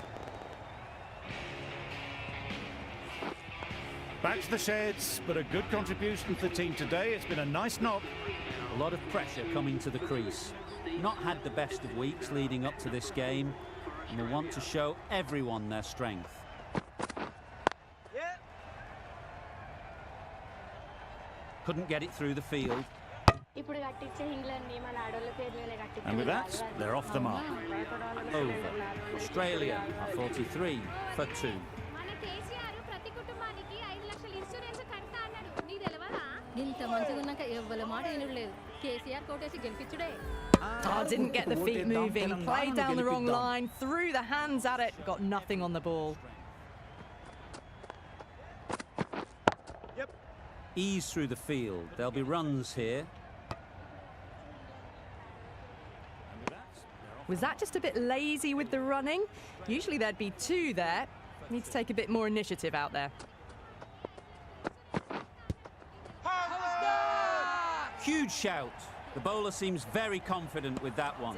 Back to the sheds, but a good contribution to the team today. It's been a nice knock. A lot of pressure coming to the crease. Not had the best of weeks leading up to this game, and will want to show everyone their strength. Yeah! Couldn't get it through the field. And with that, they're off the mark. Over. Australia are 43 for 2. Didn't get the feet moving, played down the wrong line, threw the hands at it, got nothing on the ball. Yep. Ease through the field. There'll be runs here. Was that just a bit lazy with the running? Usually there'd be 2 there. Need to take a bit more initiative out there. Huge shout. The bowler seems very confident with that one.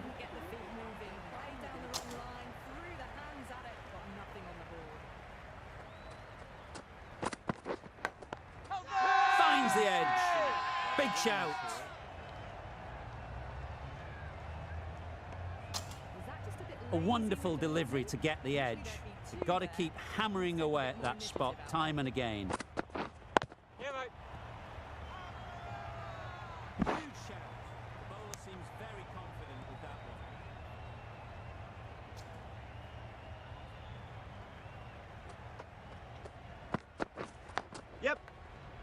Big shout. A wonderful delivery to get the edge. You've got to keep hammering away at that spot time and again. Yeah, mate. Huge shout. The bowler seems very confident with that one. Yep.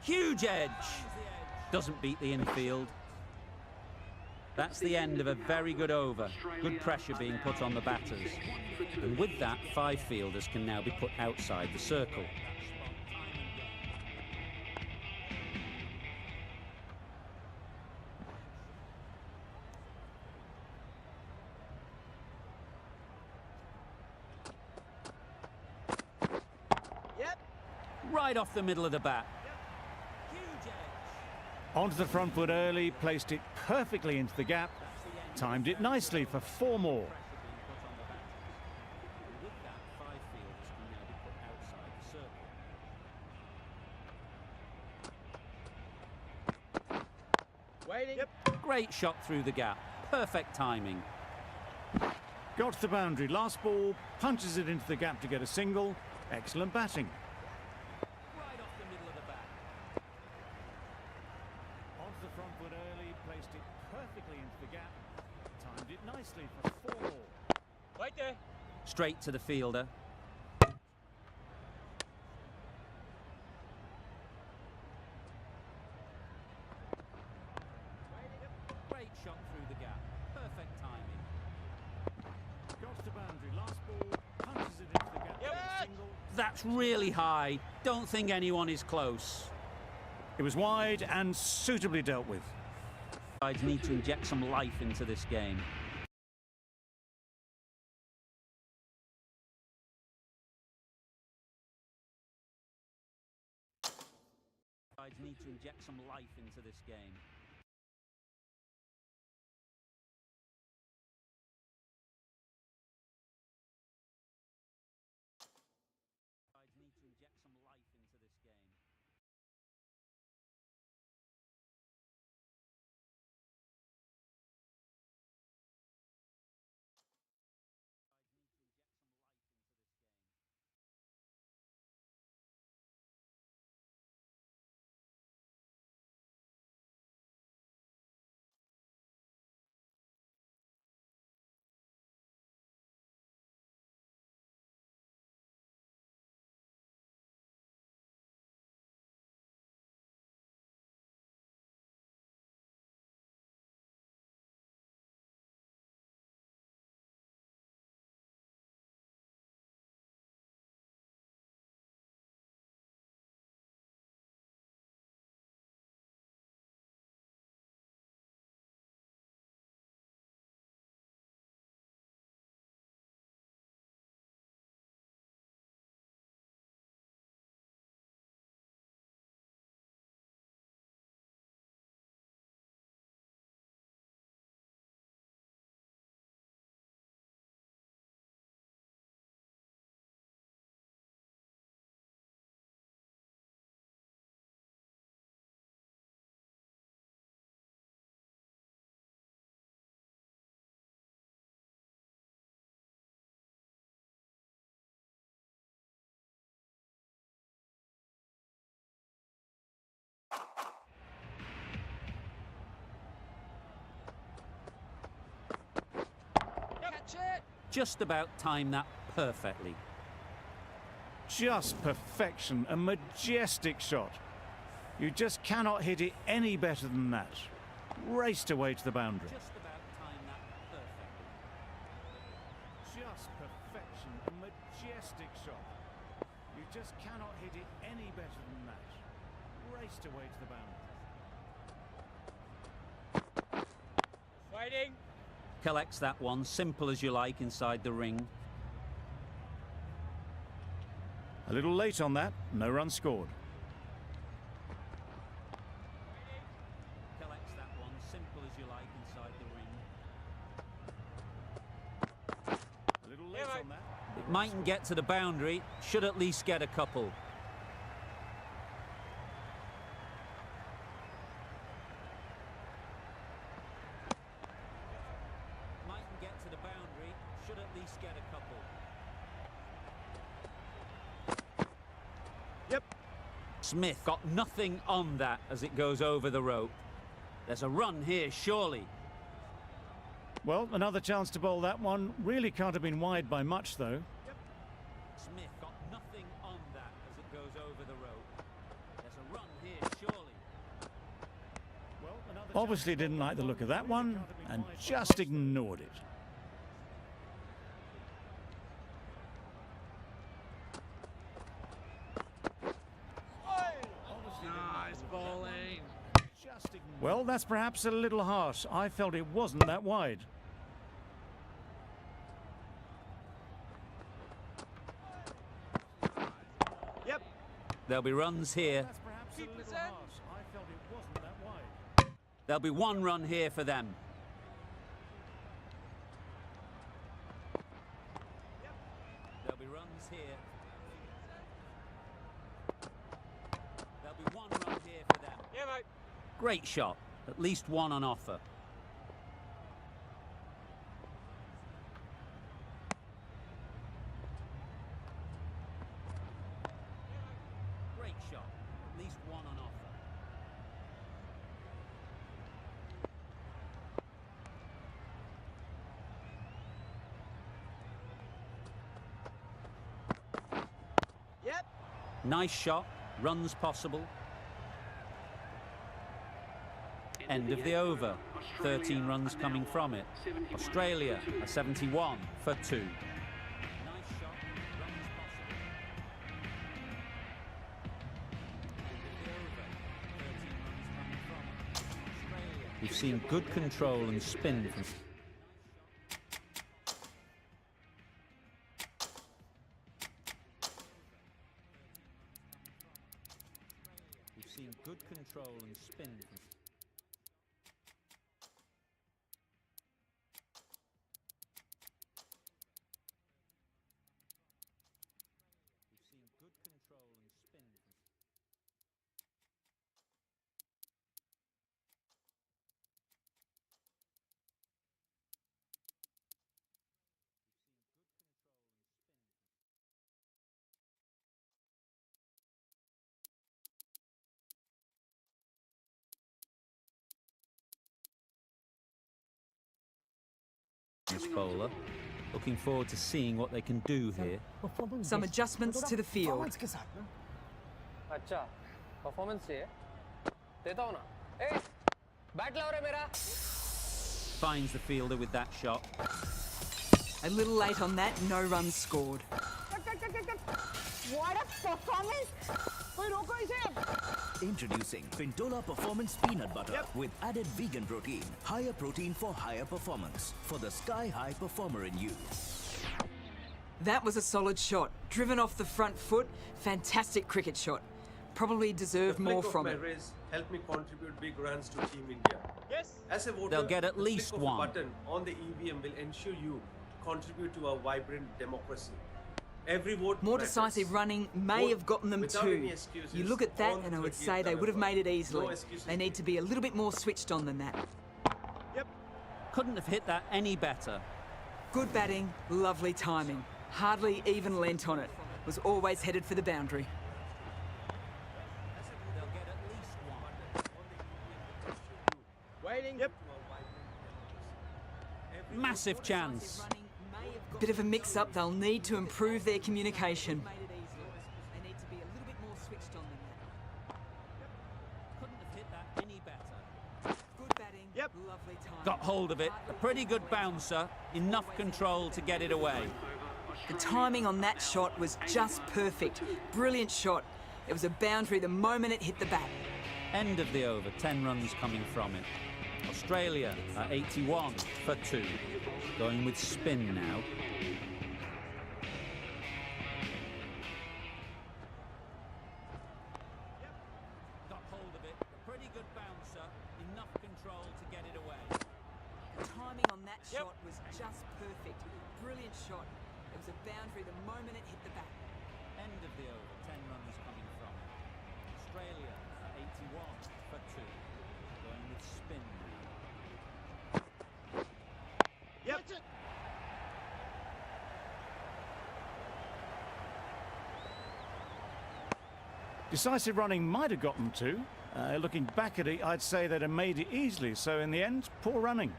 Huge edge. Doesn't beat the infield. That's the end of a very good over. Good pressure being put on the batters. And with that, 5 fielders can now be put outside the circle. Yep. Right off the middle of the bat. Onto the front foot early, placed it perfectly into the gap, timed it nicely for 4 more. Waiting. Yep. Great shot through the gap. Perfect timing. Got to the boundary. Last ball, punches it into the gap to get a single. Excellent batting. Right off the middle of the bat. Onto the front foot early, placed it perfectly into the gap, timed it nicely for 4 more. Right there. Straight to the fielder. Great shot through the gap. Perfect timing. Got to the boundary. Last ball, punches it into the gap to get a single. That's really high. Don't think anyone is close. It was wide and suitably dealt with. Sides need to inject some life into this game. Sides need to inject some life into this game. Sides need to inject some life into this game. Just about timed that perfectly. Just perfection, a majestic shot. You just cannot hit it any better than that. Raced away to the boundary. Just about timed that perfectly. Just perfection, a majestic shot. You just cannot hit it any better than that. Raced away to the boundary. Fighting. Collects that one, simple as you like, inside the ring. A little late on that, no run scored. Collects that one, simple as you like, inside the ring. A little late on that. It mightn't get to the boundary, should at least get a couple. Smith got nothing on that as it goes over the rope. There's a run here, surely. Well, another chance to bowl that one. Really can't have been wide by much, though. Smith got nothing on that as it goes over the rope. There's a run here, surely. Well, obviously didn't like the look of that one and just ignored it. Nice bowling. Well, that's perhaps a little harsh. I felt it wasn't that wide. Yep. There'll be runs here. That's perhaps a little harsh. I felt it wasn't that wide. There'll be one run here for them. There'll be runs here. There'll be one run here for them. Yeah, mate. Great shot. At least one on offer. Great shot. At least one on offer. Yep. Nice shot. Runs possible. End of the over. 13 runs coming from it. Australia are 71 for 2. Nice shot. Runs possible. End of the over. 13 runs coming from it. Australia. We've seen good control and spin from. We've seen good control and spin from. Good control and spin. This bowler. Looking forward to seeing what they can do here. Some adjustments to the field. अच्छा, performance चाहिए? देता हूँ ना? ए, bat लाओ रे मेरा. Finds the fielder with that shot. A little late on that, no runs scored. What a performance! कोई रोको इसे. Introducing Pintola Performance Peanut Butter with added vegan protein. Higher protein for higher performance. For the sky-high performer in you. That was a solid shot. Driven off the front foot. Fantastic cricket shot. Probably deserved more from it. Help me contribute big runs to Team India. Yes. As a voter, they'll get at least the click of one. a button on the EVM will ensure you contribute to a vibrant democracy. Every vote More matters. decisive running may Vote have gotten them without too. any excuses You look at that on and I would 30th say they would have made it November. easily. No excuses. They need to be a little bit more switched on than that. Yep. Couldn't have hit that any better. Good batting, lovely timing. Hardly even lent on it. Was always headed for the boundary. They'll get at least one. Waiting. Yep. Massive chance. Bit of a mix-up, they'll need to improve their communication. They need to be a little bit more switched on than that. Couldn't have hit that any better. Good batting, Yep. lovely timing. Got hold of it. A pretty good bouncer. Enough control to get it away. The timing on that shot was just perfect. Brilliant shot. It was a boundary the moment it hit the bat. End of the over. 10 runs coming from it. Australia are 81 for 2. Going with spin now. Got hold of it. A pretty good bouncer. Enough control to get it away. The timing on that shot was just perfect. Brilliant shot. It was a boundary the moment it hit the bat. End of the over. 10 runs coming from it. Australia are 81 for 2. Going with spin now. Yep. Decisive running might have got them to. Looking back at it, I'd say they'd have made it easily. So in the end, poor running.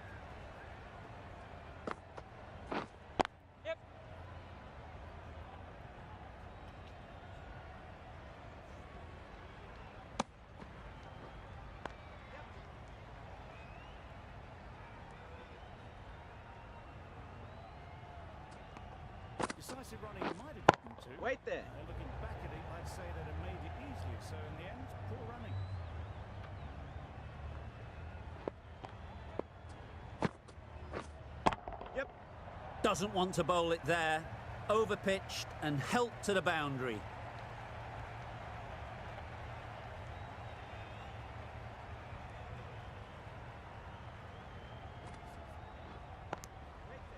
Decisive running might have got them to. Wait there. Looking back at it, I'd say they'd have made it easily. So in the end, poor running. Yep. Doesn't want to bowl it there. Overpitched and helped to the boundary.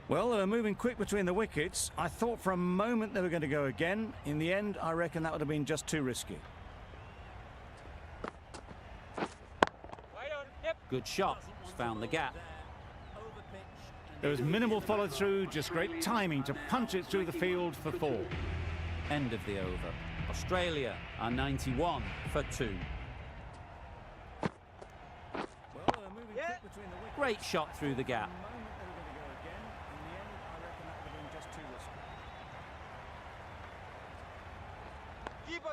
Well, they were moving quick between the wickets. I thought for a moment they were going to go again. In the end, I reckon that would have been just too risky. Good shot. Found the gap. There was minimal follow-through, just great timing to punch it through the field for 4. End of the over. Australia are 91 for 2. Well, they were moving quick between the wickets. Great shot through the gap.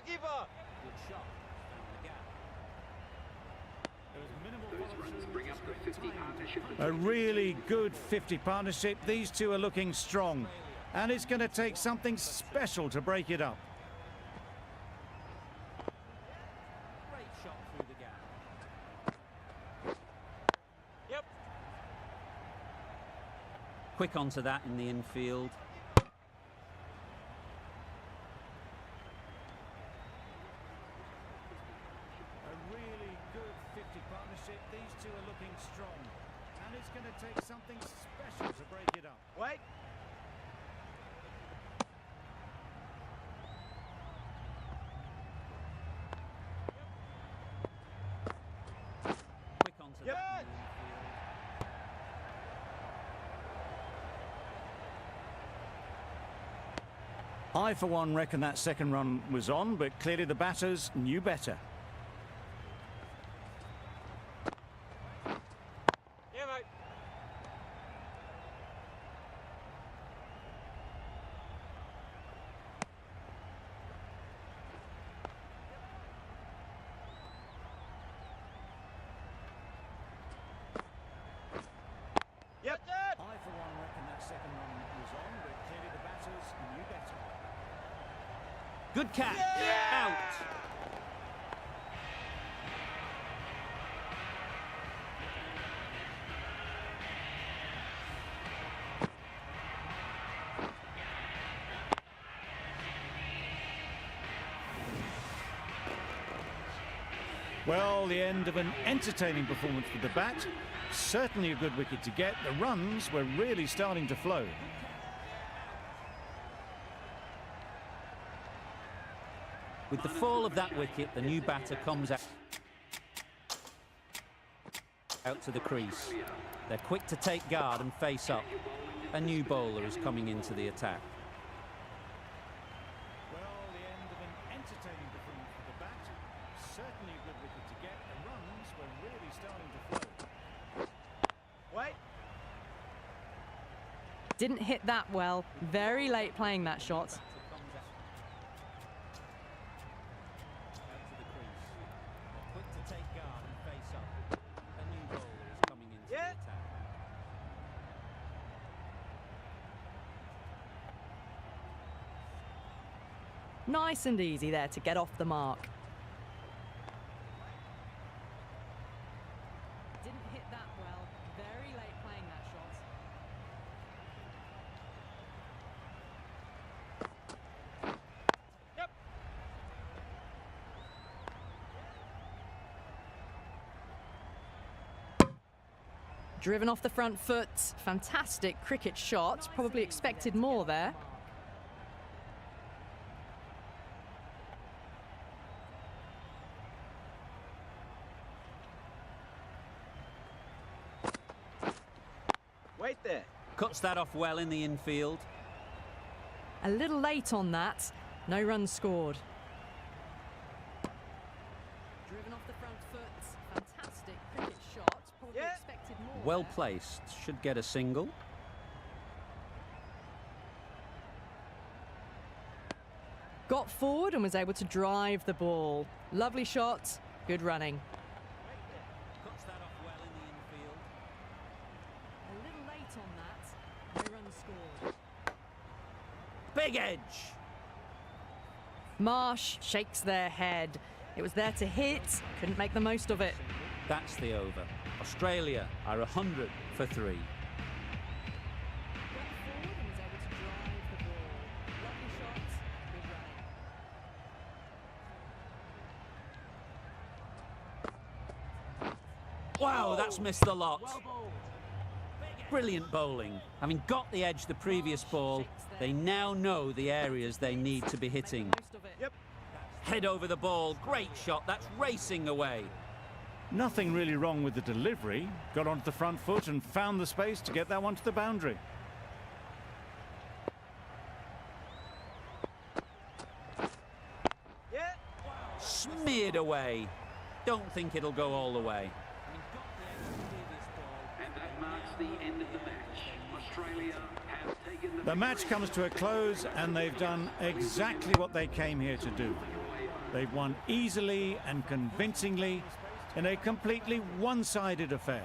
Keeper! Good shot. Found the gap. A really good 50 partnership. These two are looking strong. And it's going to take something special to break it up. Great shot through the gap. Yep. Quick onto that in the infield. These two are looking strong, and it's going to take something special to break it up. Wait. Quick onto that. I, for one, reckon that second run was on, but clearly the batters knew better. I, for one, reckon that second run was on, but clearly the batters knew better. Good catch. Out. Well, the end of an entertaining performance with the bat. Certainly a good wicket to get. The runs were really starting to flow. With the fall of that wicket, the new batter comes out to the crease. They're quick to take guard and face up. A new bowler is coming into the attack. Well, the end of an entertaining performance with the bat. Certainly a good wicket to get. The runs were really starting to flow. Wait. Didn't hit that well. Very late playing that shot. Nice and easy there to get off the mark. Didn't hit that well. Very late playing that shot. Yep. Driven off the front foot. Fantastic cricket shot. Probably expected more there. Wait there. Cuts that off well in the infield. A little late on that. No runs scored. well placed, should get a single. Got forward and was able to drive the ball. Lovely shot, good running. Cuts that off well in the infield. A little late on that. No run scored. Big edge. Marsh shakes their head. It was there to hit, couldn't make the most of it. That's the over. Australia are 100 for 3. Wow, that's missed the lot. Brilliant bowling. Having got the edge the previous ball, they now know the areas they need to be hitting. Yep. Head over the ball, great shot, that's racing away. Nothing really wrong with the delivery. Got onto the front foot and found the space to get that one to the boundary. Yeah. Smeared away. Don't think it'll go all the way. And that marks the end of the match. Australia has taken The match comes to a close and they've done exactly what they came here to do. They've won easily and convincingly in a completely one-sided affair.